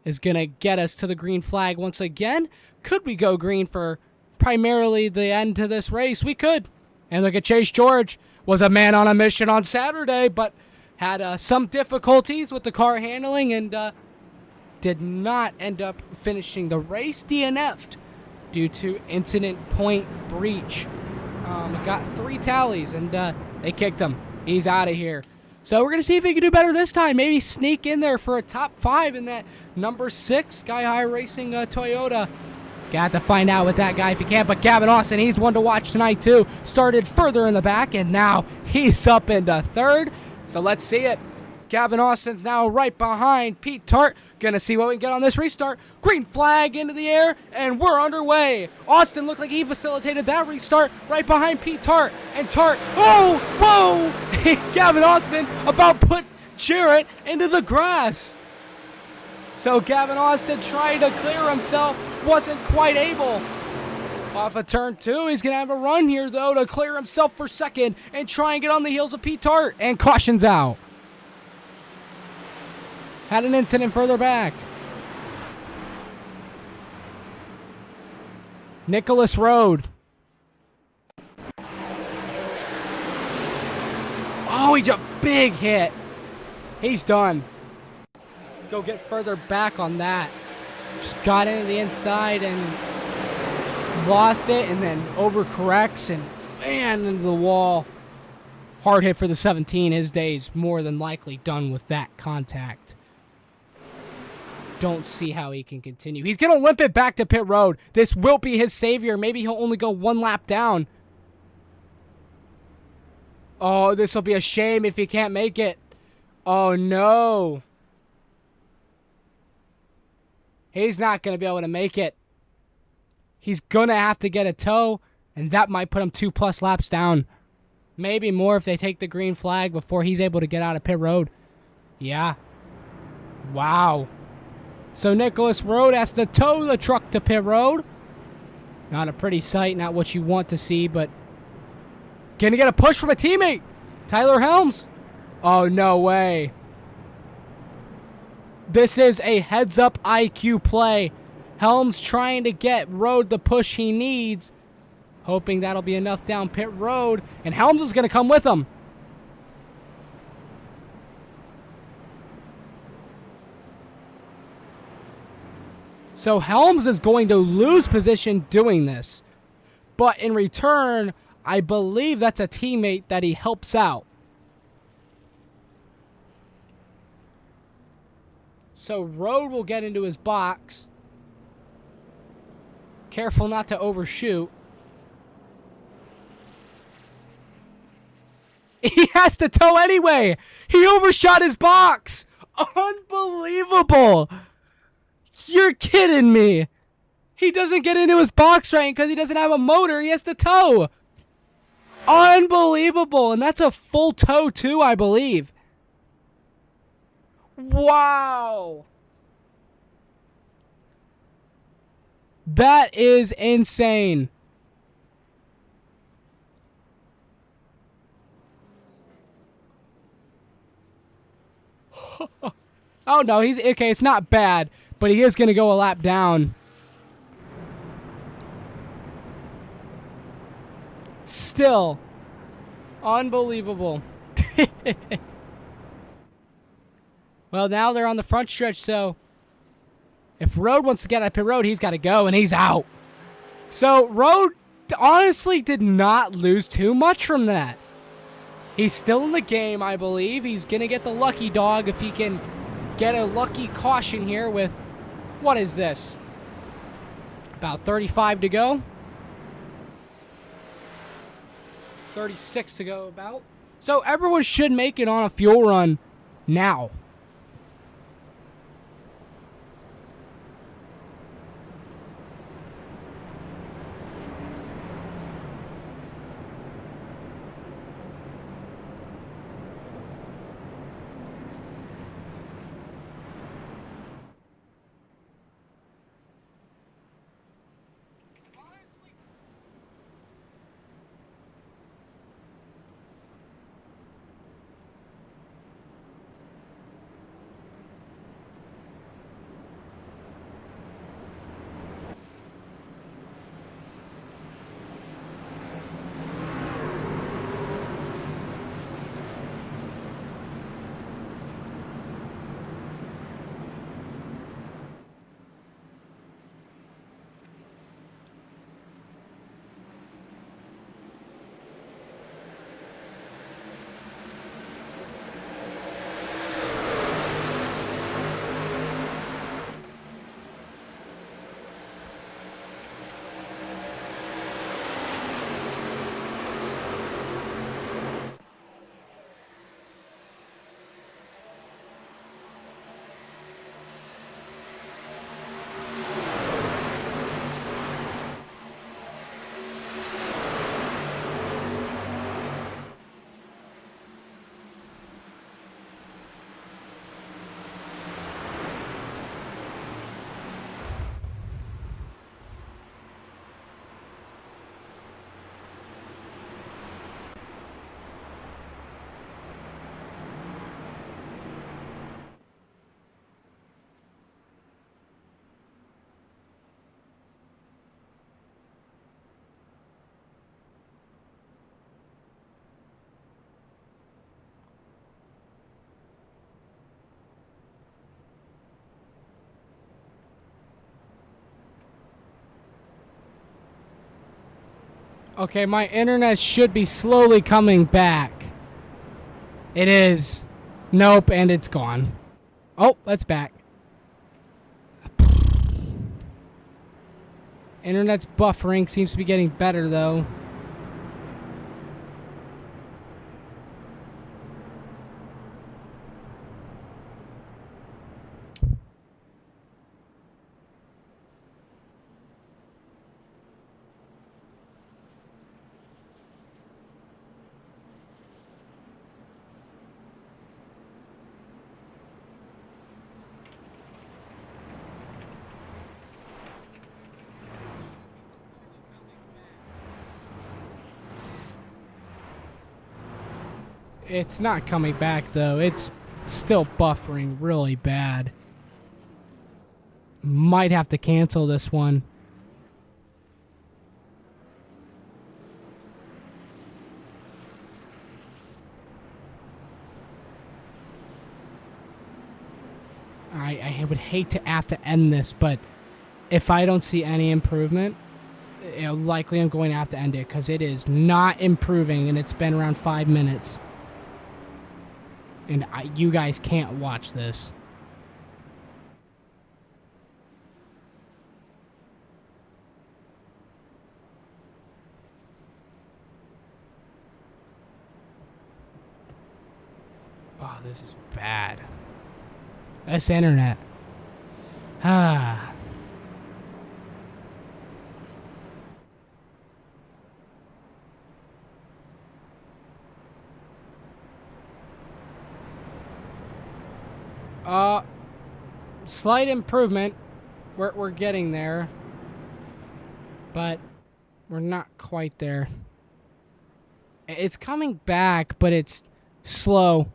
is going to get us to the green flag once again. Could we go green for primarily the end to this race, we could. And look at Chase George. Was a man on a mission on Saturday, but had some difficulties with the car handling and did not end up finishing the race. DNF'd due to incident point breach. Got 3 tallies, and they kicked him. He's out of here. So we're going to see if he can do better this time. Maybe sneak in there for a top 5 in that number 6 Sky High Racing Toyota. Got to find out with that guy if he can. But Gavin Austin, he's one to watch tonight too. Started further in the back, and now he's up into 3rd. So let's see it. Gavin Austin's now right behind Pete Tart. Gonna see what we can get on this restart. Green flag into the air, and we're underway. Austin looked like he facilitated that restart right behind Pete Tart. And Tart, oh, whoa! Gavin Austin about put Jarrett into the grass. So Gavin Austin trying to clear himself, wasn't quite able. Off of turn 2, he's gonna have a run here though to clear himself for 2nd and try and get on the heels of Pete Tart. And caution's out. Had an incident further back. Nicholas Road. Oh, he's a big hit. He's done. Let's go get further back on that. Just got into the inside and lost it, and then overcorrects and man into the wall. Hard hit for the 17. His day's more than likely done with that contact. Don't see how he can continue. He's going to limp it back to pit road. This will be his savior. Maybe he'll only go 1 lap down. Oh, this will be a shame if he can't make it. Oh, no. He's not going to be able to make it. He's going to have to get a tow, and that might put him 2+ laps down. Maybe more if they take the green flag before he's able to get out of pit road. Yeah. Wow. So Nicholas Road has to tow the truck to pit road. Not a pretty sight, not what you want to see, but gonna get a push from a teammate. Tyler Helms. Oh, no way. This is a heads-up IQ play. Helms trying to get Road the push he needs, hoping that'll be enough down pit road, and Helms is gonna come with him. So Helms is going to lose position doing this. But in return, I believe that's a teammate that he helps out. So Road will get into his box. Careful not to overshoot. He has to tow anyway. He overshot his box. Unbelievable. You're kidding me. He doesn't get into his box right because he doesn't have a motor. He has to tow. Unbelievable. And that's a full tow too, I believe. Wow. That is insane. Oh no, he's okay. It's not bad, but he is going to go a lap down. Still, unbelievable. Well, now they're on the front stretch, so if Road wants to get up pit road, he's got to go, and he's out. So Road honestly did not lose too much from that. He's still in the game, I believe. He's going to get the lucky dog if he can get a lucky caution here with, what is this? About 35 to go. 36 to go about. So everyone should make it on a fuel run now. Okay, my internet should be slowly coming back. It is. Nope, and it's gone. Oh, that's back. Internet's buffering. Seems to be getting better, though. It's not coming back, though. It's still buffering really bad. Might have to cancel this one. I would hate to have to end this, but if I don't see any improvement, likely I'm going to have to end it because it is not improving, and it's been around 5 minutes. And you guys can't watch this. Oh, this is bad. This internet. Ah. Slight improvement. We're getting there. But we're not quite there. It's coming back, but it's slow.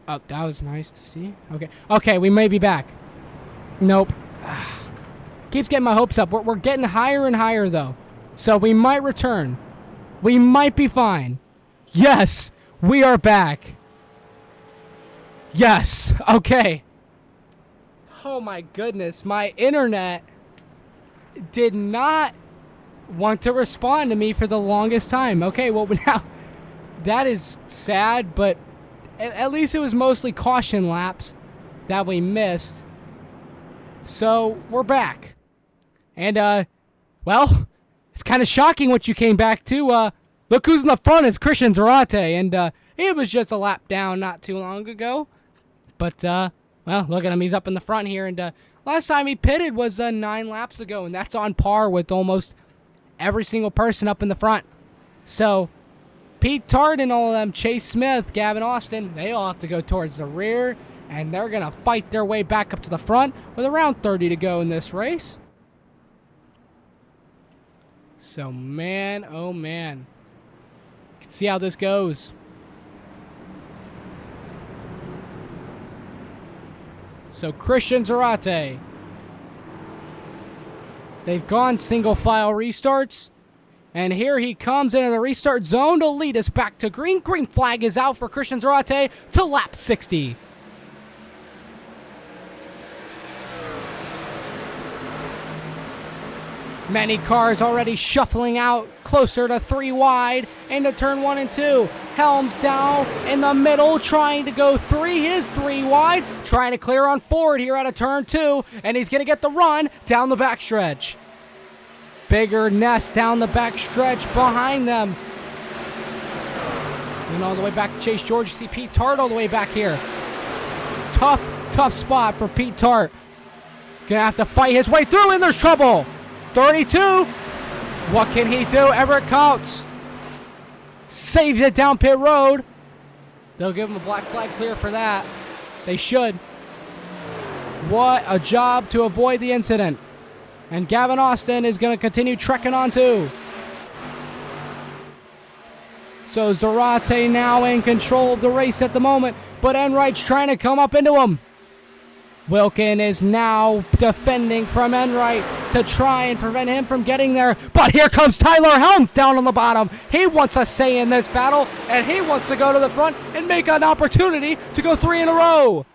Oh, that was nice to see. Okay. Okay, we may be back. Nope. Keeps getting my hopes up. We're getting higher and higher, though. So we might return. We might be fine. Yes, we are back. Yes. Okay. Oh, my goodness. My internet did not want to respond to me for the longest time. Okay, well, now that is sad, but at least it was mostly caution laps that we missed. So, we're back. And, well, it's kind of shocking what you came back to. Look who's in the front. It's Christian Zarate. And, it was just a lap down not too long ago. But, well, look at him. He's up in the front here. And, last time he pitted was 9 laps ago. And that's on par with almost every single person up in the front. So, Pete Tart and all of them, Chase Smith, Gavin Austin, they all have to go towards the rear, and they're going to fight their way back up to the front with around 30 to go in this race. So, man, oh, man. You can see how this goes. So, Christian Zarate. They've gone single file restarts. And here he comes into the restart zone to lead us back to green. Green flag is out for Christian Zarate to lap 60. Many cars already shuffling out closer to 3 wide into turn 1 and 2. Helms down in the middle trying to go 3. His 3 wide. Trying to clear on forward here out of turn 2. And he's going to get the run down the backstretch. Bigger nest down the back stretch behind them. And all the way back to Chase George. You see Pete Tart all the way back here. Tough spot for Pete Tart. Gonna have to fight his way through, and there's trouble. 32. What can he do? Everett Counts saves it down pit road. They'll give him a black flag clear for that. They should. What a job to avoid the incident. And Gavin Austin is going to continue trekking on too. So Zarate now in control of the race at the moment, but Enright's trying to come up into him. Wilkin is now defending from Enright to try and prevent him from getting there. But here comes Tyler Helms down on the bottom. He wants a say in this battle, and he wants to go to the front and make an opportunity to go 3 in a row.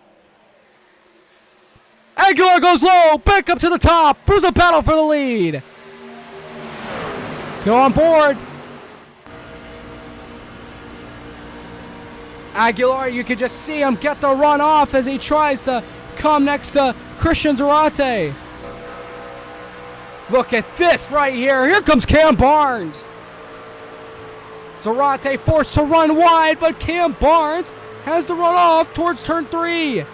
Aguilar goes low, back up to the top. There's a battle for the lead. Let's go on board. Aguilar, you can just see him get the run off as he tries to come next to Christian Zarate. Look at this right here. Here comes Cam Barnes. Zarate forced to run wide, but Cam Barnes has to run off towards turn 3.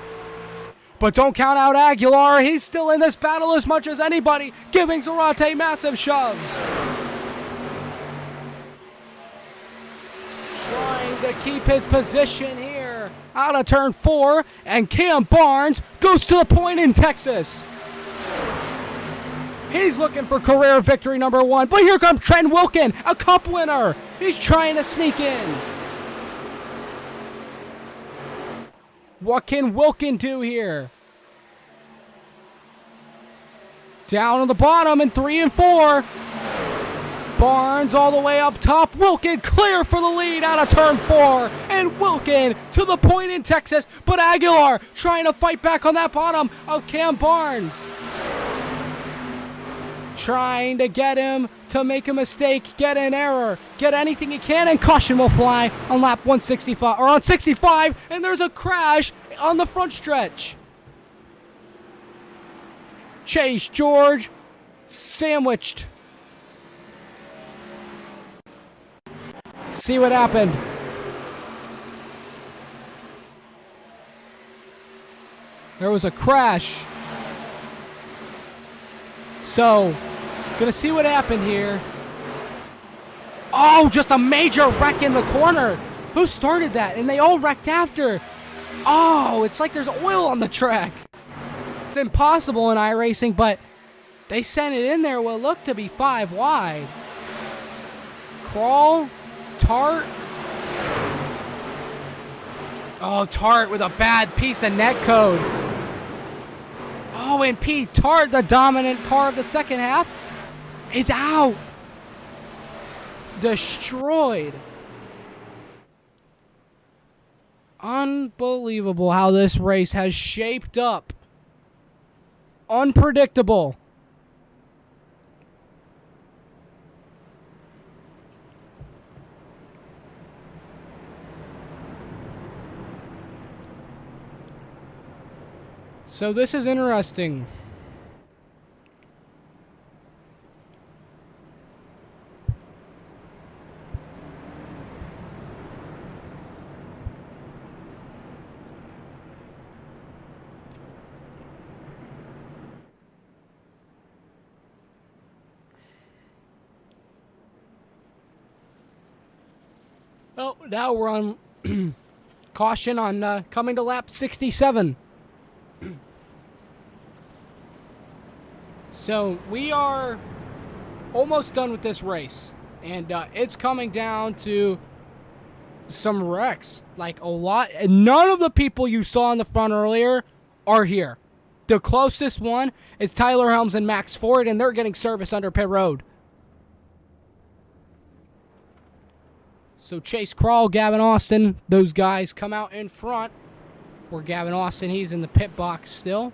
But don't count out Aguilar. He's still in this battle as much as anybody, giving Zarate massive shoves. Trying to keep his position here out of turn 4, and Cam Barnes goes to the point in Texas. He's looking for career victory number 1, but here comes Trent Wilkin, a cup winner. He's trying to sneak in. What can Wilkin do here? Down on the bottom in 3 and 4. Barnes all the way up top. Wilkin clear for the lead out of turn 4. And Wilkin to the point in Texas. But Aguilar trying to fight back on that bottom of Cam Barnes. Trying to get him to make a mistake, get an error, get anything he can, and caution will fly on lap 165, or on 65, and there's a crash on the front stretch. Chase George sandwiched. Let's see what happened. There was a crash. So, gonna see what happened here. Oh, just a major wreck in the corner. Who started that? And they all wrecked after. Oh, it's like there's oil on the track. It's impossible in iRacing, but they sent it in there what looked to be 5 wide. Crawl, Tart. Oh, Tart with a bad piece of net code. Oh, and Pete Tart, the dominant car of the second half, is out. Destroyed. Unbelievable how this race has shaped up. Unpredictable. So this is interesting. Oh, now we're on caution on coming to lap 67. So we are almost done with this race, and it's coming down to some wrecks, like a lot. And none of the people you saw in the front earlier are here. The closest one is Tyler Helms and Max Ford, and they're getting service under pit road. So Chase Crawl, Gavin Austin, those guys come out in front. Where Gavin Austin, he's in the pit box still.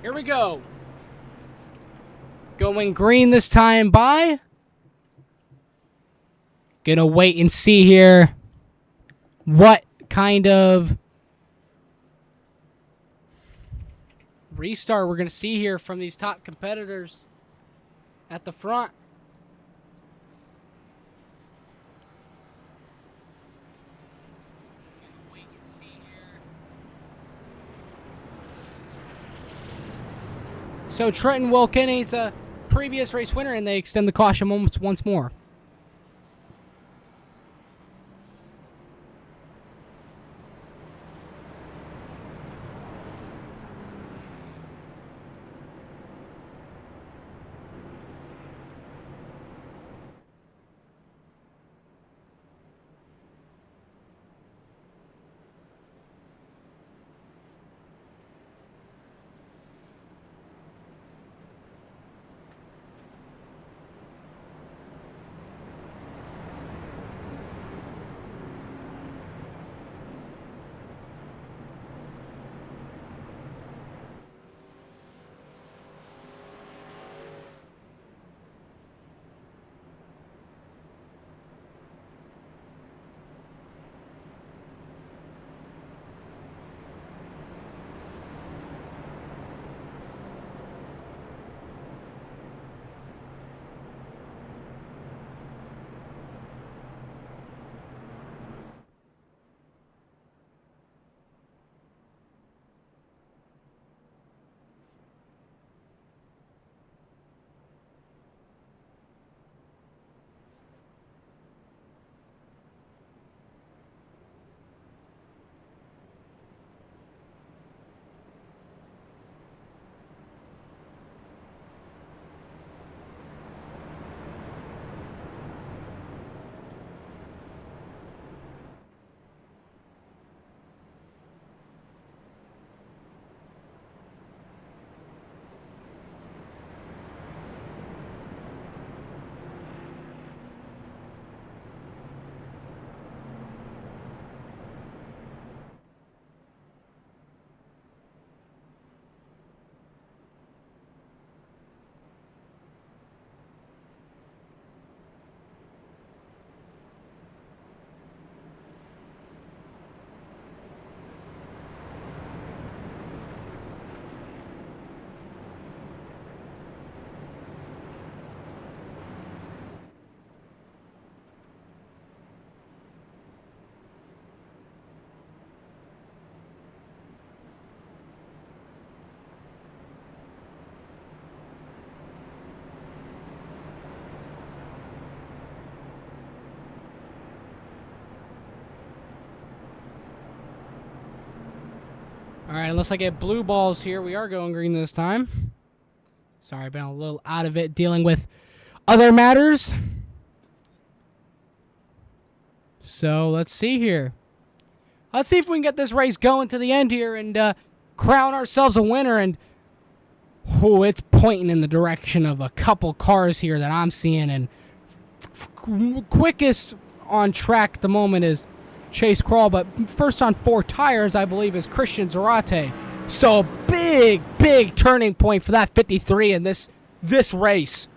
Here we go. Going green this time by. Gonna wait and see here what kind of restart we're gonna see here from these top competitors at the front. So Trenton Wilkin, he's a previous race winner, and they extend the caution moments once more. All right, unless I get blue balls here, we are going green this time. Sorry, I've been a little out of it dealing with other matters. So let's see here. Let's see if we can get this race going to the end here and crown ourselves a winner. And it's pointing in the direction of a couple cars here that I'm seeing. And quickest on track at the moment is Chase Crawl, but first on 4 tires, I believe, is Christian Zarate. So big turning point for that 53 in this race.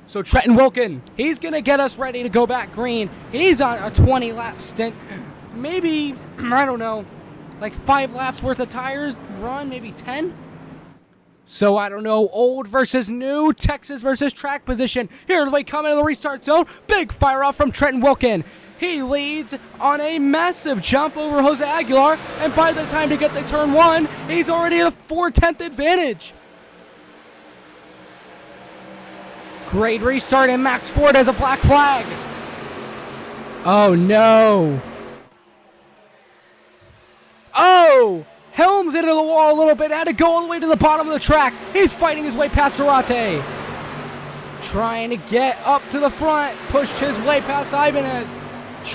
So Trenton Wilkin, he's going to get us ready to go back green. He's on a 20-lap stint. Maybe, I don't know, like 5 laps worth of tires run, maybe 10? So I don't know, old versus new, Texas versus track position. Here we come into the restart zone. Big fire off from Trenton Wilkin. He leads on a massive jump over Jose Aguilar, and by the time to get to turn 1, he's already at a 4/10 advantage. Great restart, and Max Ford has a black flag. Oh, no. Oh! Helms into the wall a little bit, had to go all the way to the bottom of the track. He's fighting his way past Zarate. Trying to get up to the front, pushed his way past Ibanez.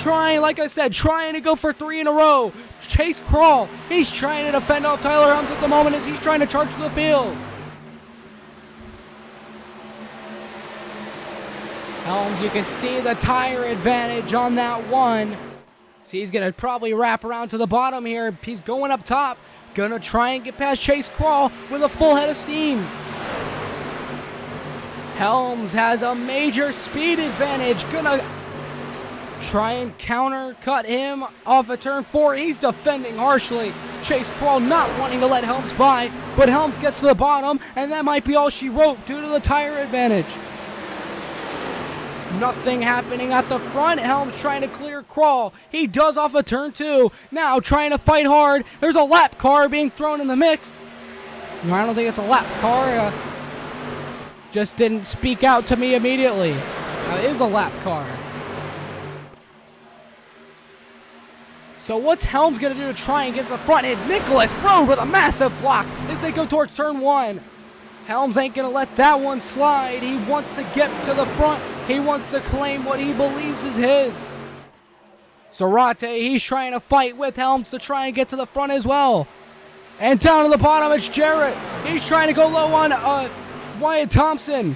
Like I said, trying to go for 3 in a row. Chase Crawl, he's trying to defend off Tyler Helms at the moment as he's trying to charge to the field. Helms, you can see the tire advantage on that one. See, he's going to probably wrap around to the bottom here. He's going up top. Gonna try and get past Chase Crawl with a full head of steam. Helms has a major speed advantage. Gonna try and counter cut him off of turn 4. He's defending harshly. Chase Crawl not wanting to let Helms by, but Helms gets to the bottom, and that might be all she wrote due to the tire advantage. Nothing happening at the front. Helms trying to clear Crawl. He does off of turn 2. Now trying to fight hard. There's a lap car being thrown in the mix. No, I don't think it's a lap car. Just didn't speak out to me immediately. It is a lap car. So what's Helms going to do to try and get to the front? And Nicholas Road with a massive block as they go towards turn 1. Helms ain't going to let that one slide. He wants to get to the front. He wants to claim what he believes is his. Zarate, he's trying to fight with Helms to try and get to the front as well. And down to the bottom, it's Jarrett. He's trying to go low on Wyatt Thompson.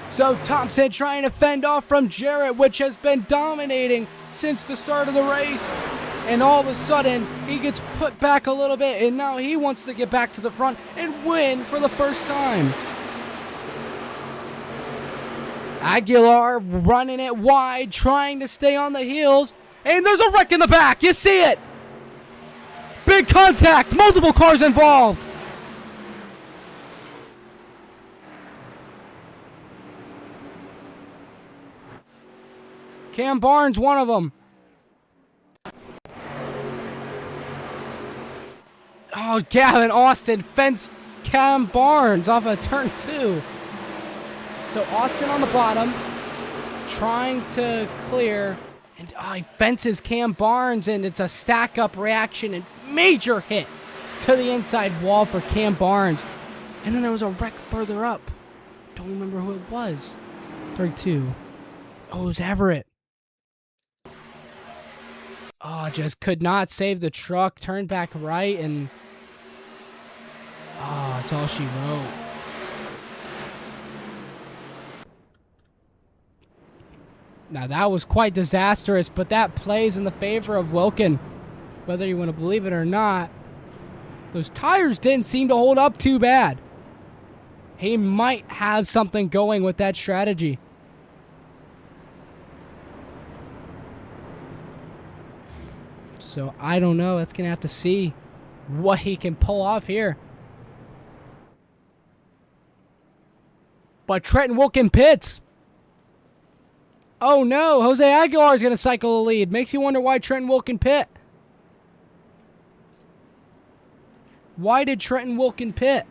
So Thompson trying to fend off from Jarrett, which has been dominating since the start of the race. And all of a sudden, he gets put back a little bit, and now he wants to get back to the front and win for the first time. Aguilar running it wide, trying to stay on the heels. And there's a wreck in the back. You see it. Big contact. Multiple cars involved. Cam Barnes, one of them. Oh, Gavin Austin fenced Cam Barnes off of turn 2. So Austin on the bottom, trying to clear, and he fences Cam Barnes, and it's a stack-up reaction and major hit to the inside wall for Cam Barnes. And then there was a wreck further up. Don't remember who it was. Turn 2. Oh, it was Everett. Oh, just could not save the truck. Turned back right, and that's all she wrote. Now, that was quite disastrous, but that plays in the favor of Wilkin. Whether you want to believe it or not, those tires didn't seem to hold up too bad. He might have something going with that strategy. So, I don't know. That's going to have to see what he can pull off here. But Trenton Wilkin pits. Oh no, Jose Aguilar is going to cycle the lead. Makes you wonder why Trenton Wilkin pit. Why did Trenton Wilkin pit?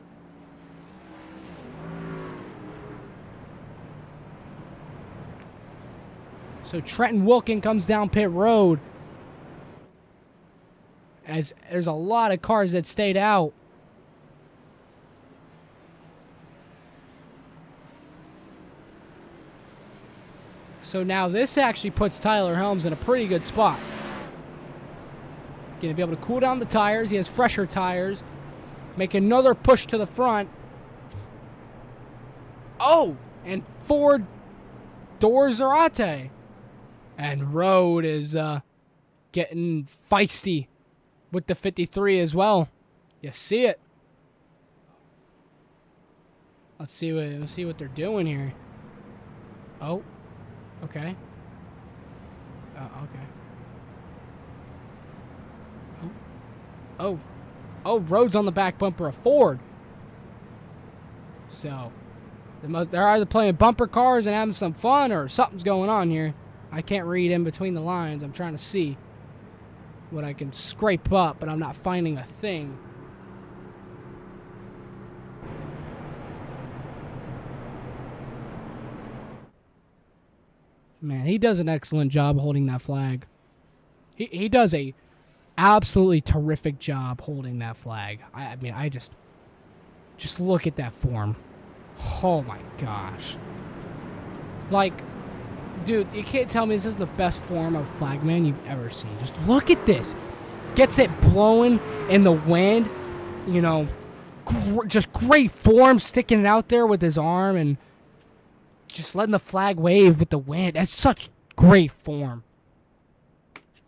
So Trenton Wilkin comes down pit road. As there's a lot of cars that stayed out. So now this actually puts Tyler Helms in a pretty good spot. Going to be able to cool down the tires. He has fresher tires. Make another push to the front. Oh, and Ford doors Zarate. And Road is getting feisty with the 53 as well. You see it. Let's see what they're doing here. Oh. Okay. Okay. Oh, Rhodes on the back bumper of Ford. So, they're either playing bumper cars and having some fun, or something's going on here. I can't read in between the lines. I'm trying to see what I can scrape up, but I'm not finding a thing. Man, he does an excellent job holding that flag. He does a absolutely terrific job holding that flag. I mean, I just look at that form. Oh my gosh. Like, dude, you can't tell me this is the best form of flagman you've ever seen. Just look at this. Gets it blowing in the wind. You know, just great form, sticking it out there with his arm and just letting the flag wave with the wind. That's such great form.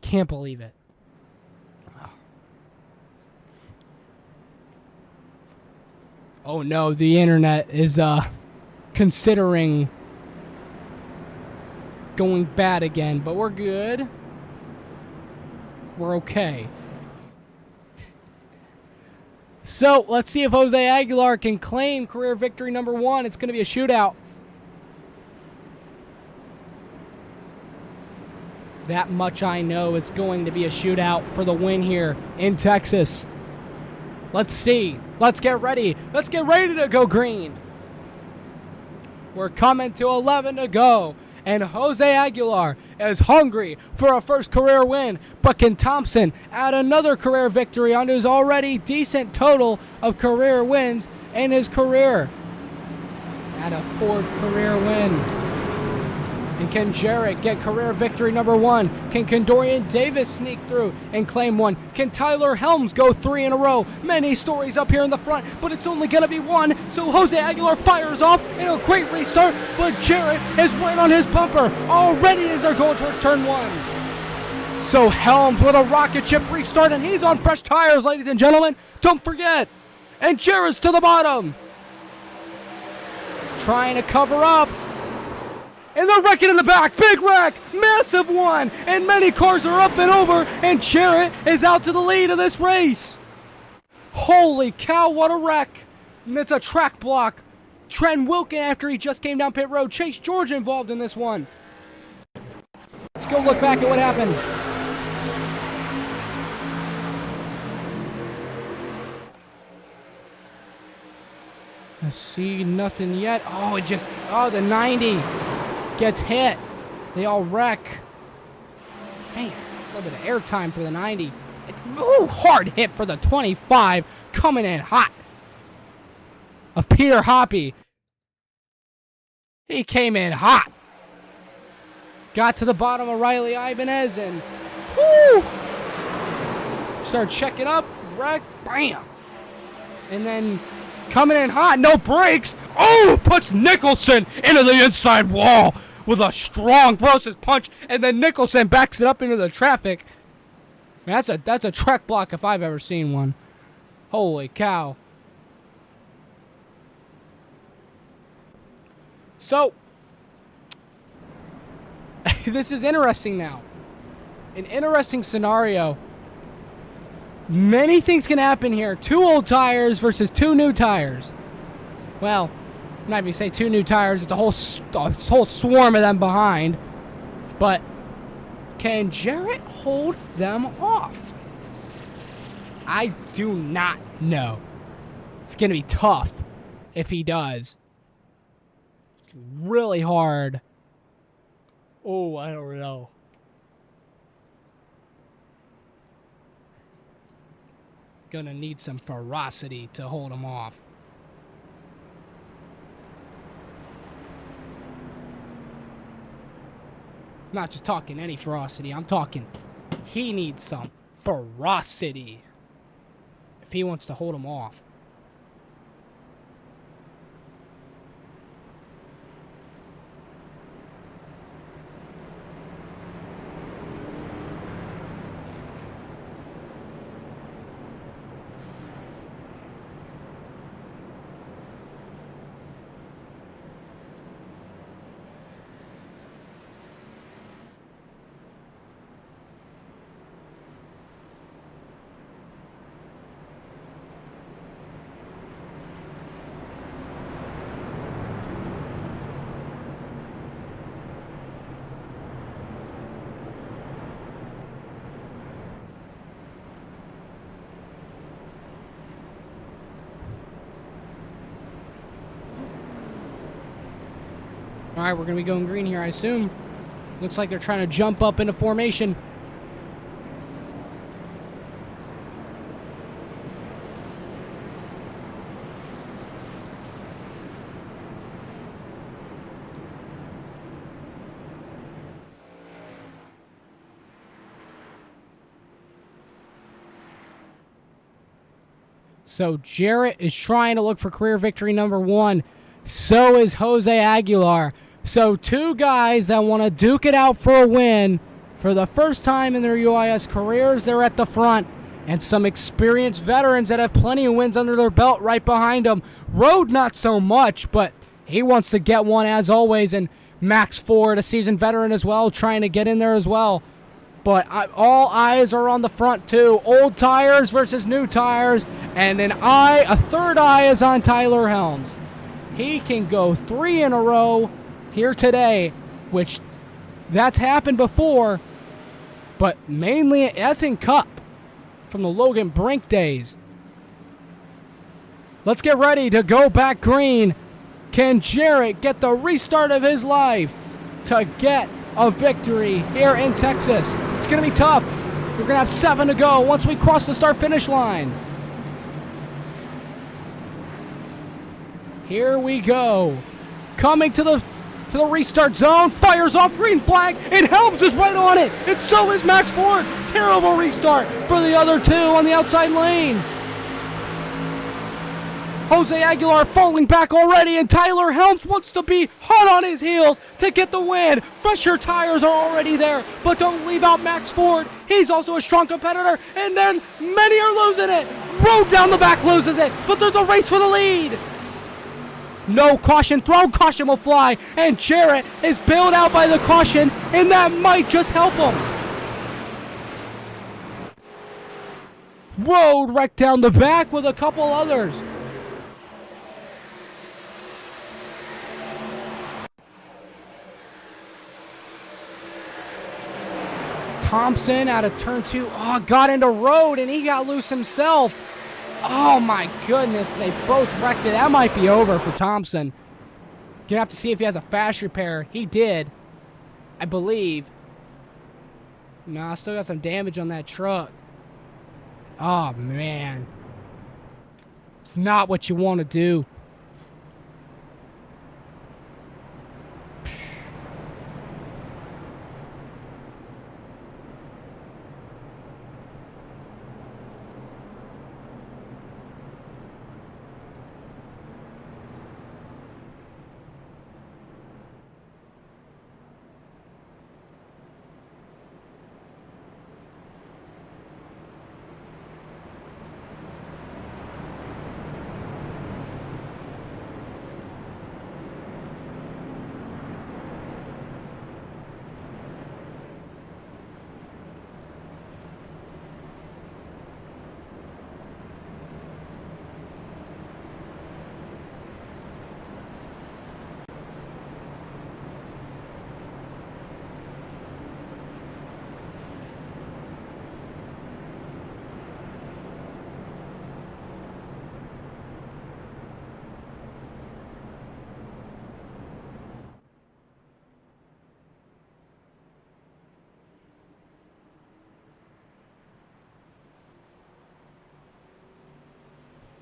Can't believe it. Oh no, the internet is considering going bad again, but we're good. We're okay. So, let's see if Jose Aguilar can claim career victory number 1. It's going to be a shootout. That much I know, it's going to be a shootout for the win here in Texas. Let's see. Let's get ready. Let's get ready to go green. We're coming to 11 to go. And Jose Aguilar is hungry for a first career win. But can Thompson add another career victory on his already decent total of career wins in his career? Add a 4th career win. And can Jarrett get career victory number 1? Can Condorian Davis sneak through and claim 1? Can Tyler Helms go 3 in a row? Many stories up here in the front, but it's only going to be 1. So Jose Aguilar fires off in a great restart, but Jarrett is right on his bumper already as they're going towards turn 1. So Helms with a rocket ship restart, and he's on fresh tires, ladies and gentlemen. Don't forget. And Jarrett's to the bottom. Trying to cover up. And they're wrecking in the back. Big wreck. Massive one. And many cars are up and over. And Jarrett is out to the lead of this race. Holy cow, what a wreck. And it's a track block. Trent Wilkin after he just came down pit road. Chase George involved in this one. Let's go look back at what happened. Let's see, nothing yet. Oh, the 90. Gets hit. They all wreck. Man, a little bit of airtime for the 90. Ooh, hard hit for the 25. Coming in hot. Of Peter Hoppy. He came in hot. Got to the bottom of Riley Ibanez and whoo! Start checking up. Wreck. Bam. And then coming in hot. No brakes. Oh, puts Nicholson into the inside wall with a strong versus punch, and then Nicholson backs it up into the traffic. Man, that's a track block if I've ever seen one. Holy cow. So, this is interesting now. An interesting scenario. Many things can happen here. 2 old tires versus 2 new tires. Well, I'm not even say 2 new tires. It's a whole swarm of them behind. But can Jarrett hold them off? I do not know. It's going to be tough if he does. It's really hard. Oh, I don't know. Gonna need some ferocity to hold him off. Not just talking any ferocity. I'm talking he needs some ferocity if he wants to hold him off. All right, we're going to be going green here, I assume. Looks like they're trying to jump up into formation. So Jarrett is trying to look for career victory number 1. So is Jose Aguilar. So 2 guys that want to duke it out for a win for the first time in their UIS careers. They're at the front. and some experienced veterans that have plenty of wins under their belt right behind him. Road not so much, but he wants to get one as always, and Max Ford, a seasoned veteran as well, trying to get in there as well. But all eyes are on the front too. Old tires versus new tires, and a third eye is on Tyler Helms. He can go 3 in a row here today, which that's happened before, but mainly that's in Cup from the Logan Brink days. Let's get ready to go back green. Can Jarrett get the restart of his life to get a victory here in Texas? It's going to be tough. We're going to have 7 to go once we cross the start-finish line. Here we go. Coming to the restart zone, fires off green flag, and Helms is right on it, and so is Max Ford. Terrible restart for the other two on the outside lane. Jose Aguilar falling back already, and Tyler Helms wants to be hot on his heels to get the win. Fresher tires are already there, but don't leave out Max Ford. He's also a strong competitor, and then many are losing it. Road down the back loses it, but there's a race for the lead. No caution thrown, caution will fly, and Jarrett is bailed out by the caution, and that might just help him. Road wrecked down the back with a couple others. Thompson out of turn 2, got into Road, and he got loose himself. Oh my goodness, they both wrecked it. That might be over for Thompson. Gonna have to see if he has a fast repair. He did, I believe. Nah, still got some damage on that truck. Oh man. It's not what you want to do.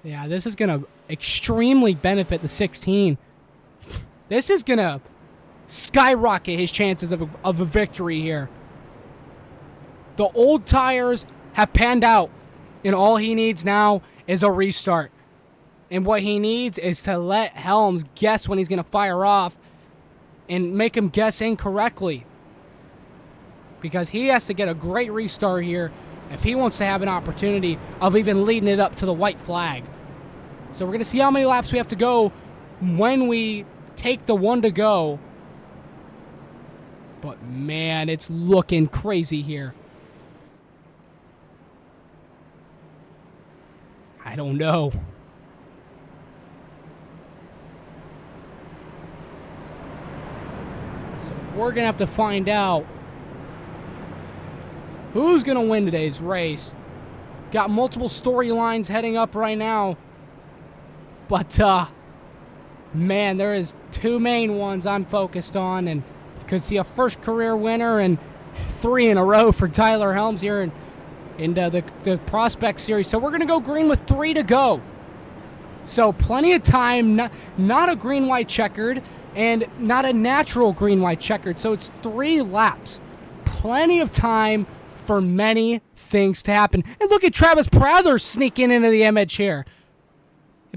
Yeah, this is going to extremely benefit the 16. This is going to skyrocket his chances of a victory here. The old tires have panned out, and all he needs now is a restart. And what he needs is to let Helms guess when he's going to fire off and make him guess incorrectly. Because he has to get a great restart here if he wants to have an opportunity of even leading it up to the white flag. So we're going to see how many laps we have to go when we take the 1 to go. But man, it's looking crazy here. I don't know. So we're going to have to find out who's going to win today's race. Got multiple storylines heading up right now. But, man, there is 2 main ones I'm focused on. And could see a first career winner and 3 in a row for Tyler Helms here in the Prospect Series. So we're going to go green with 3 to go. So plenty of time, not a green-white checkered, and not a natural green-white checkered. So it's 3 laps. Plenty of time for many things to happen. And look at Travis Prather sneaking into the image here.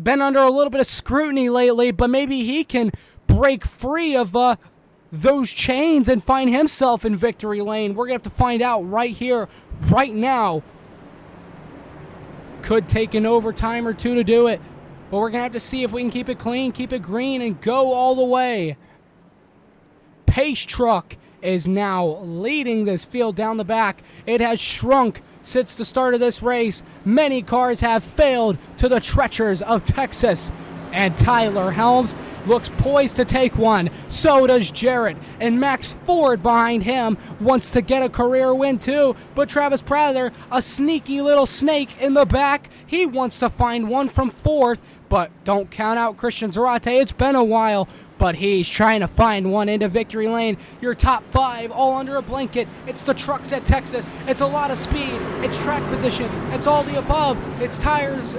Been under a little bit of scrutiny lately, but maybe he can break free of those chains and find himself in victory lane. We're going to have to find out right here, right now. Could take an overtime or two to do it, but we're going to have to see if we can keep it clean, keep it green, and go all the way. Pace Truck is now leading this field down the back. It has shrunk since the start of this race. Many cars have failed to the treacherous of Texas. And Tyler Helms looks poised to take one. So does Jarrett. And Max Ford behind him wants to get a career win too. But Travis Prather, a sneaky little snake in the back, he wants to find one from fourth. But don't count out Christian Zarate. It's been a while, but he's trying to find one into victory lane. Your top five all under a blanket. It's the trucks at Texas. It's a lot of speed. It's track position. It's all the above. It's tires,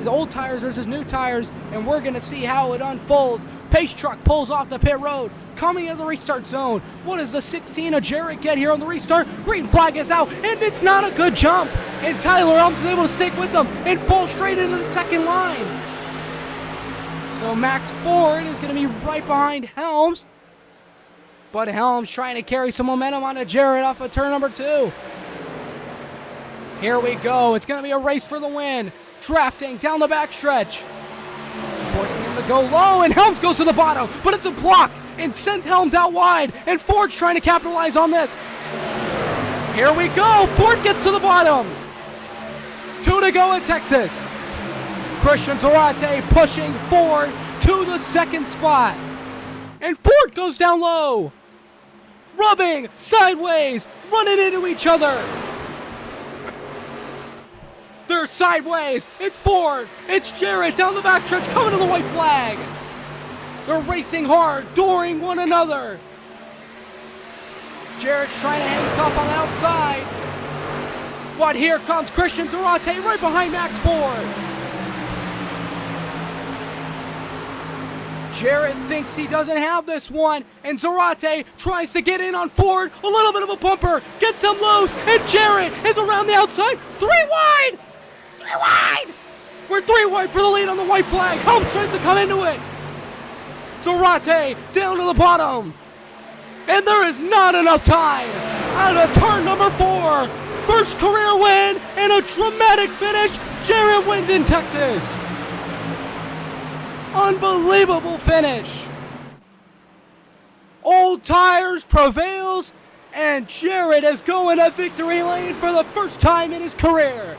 the old tires versus new tires, and we're going to see how it unfolds. Pace Truck pulls off the pit road, coming into the restart zone. What does the 16 of Jarrett get here on the restart? Green flag is out, and it's not a good jump. And Tyler Helms is able to stick with them and fall straight into the second line. So Max Ford is going to be right behind Helms. But Helms trying to carry some momentum onto Jarrett off of turn number 2. Here we go. It's going to be a race for the win. Drafting down the backstretch. Forcing him to go low, and Helms goes to the bottom. But it's a block and sends Helms out wide. And Ford's trying to capitalize on this. Here we go. Ford gets to the bottom. 2 to go at Texas. Christian Zarate pushing Ford to the second spot. And Ford goes down low. Rubbing sideways, running into each other. They're sideways. It's Ford. It's Jarrett down the backstretch coming to the white flag. They're racing hard, dooring one another. Jarrett's trying to hang tough on the outside. But here comes Christian Zarate right behind Max Ford. Jarrett thinks he doesn't have this one, and Zarate tries to get in on Ford. A little bit of a bumper, gets him loose, and Jarrett is around the outside. 3 wide! 3 wide! We're 3 wide for the lead on the white flag. Helms tries to come into it. Zarate down to the bottom. And there is not enough time. Out of turn number 4. First career win and a dramatic finish. Jarrett wins in Texas. Unbelievable finish. Old tires prevails, and Jarrett is going to victory lane for the first time in his career.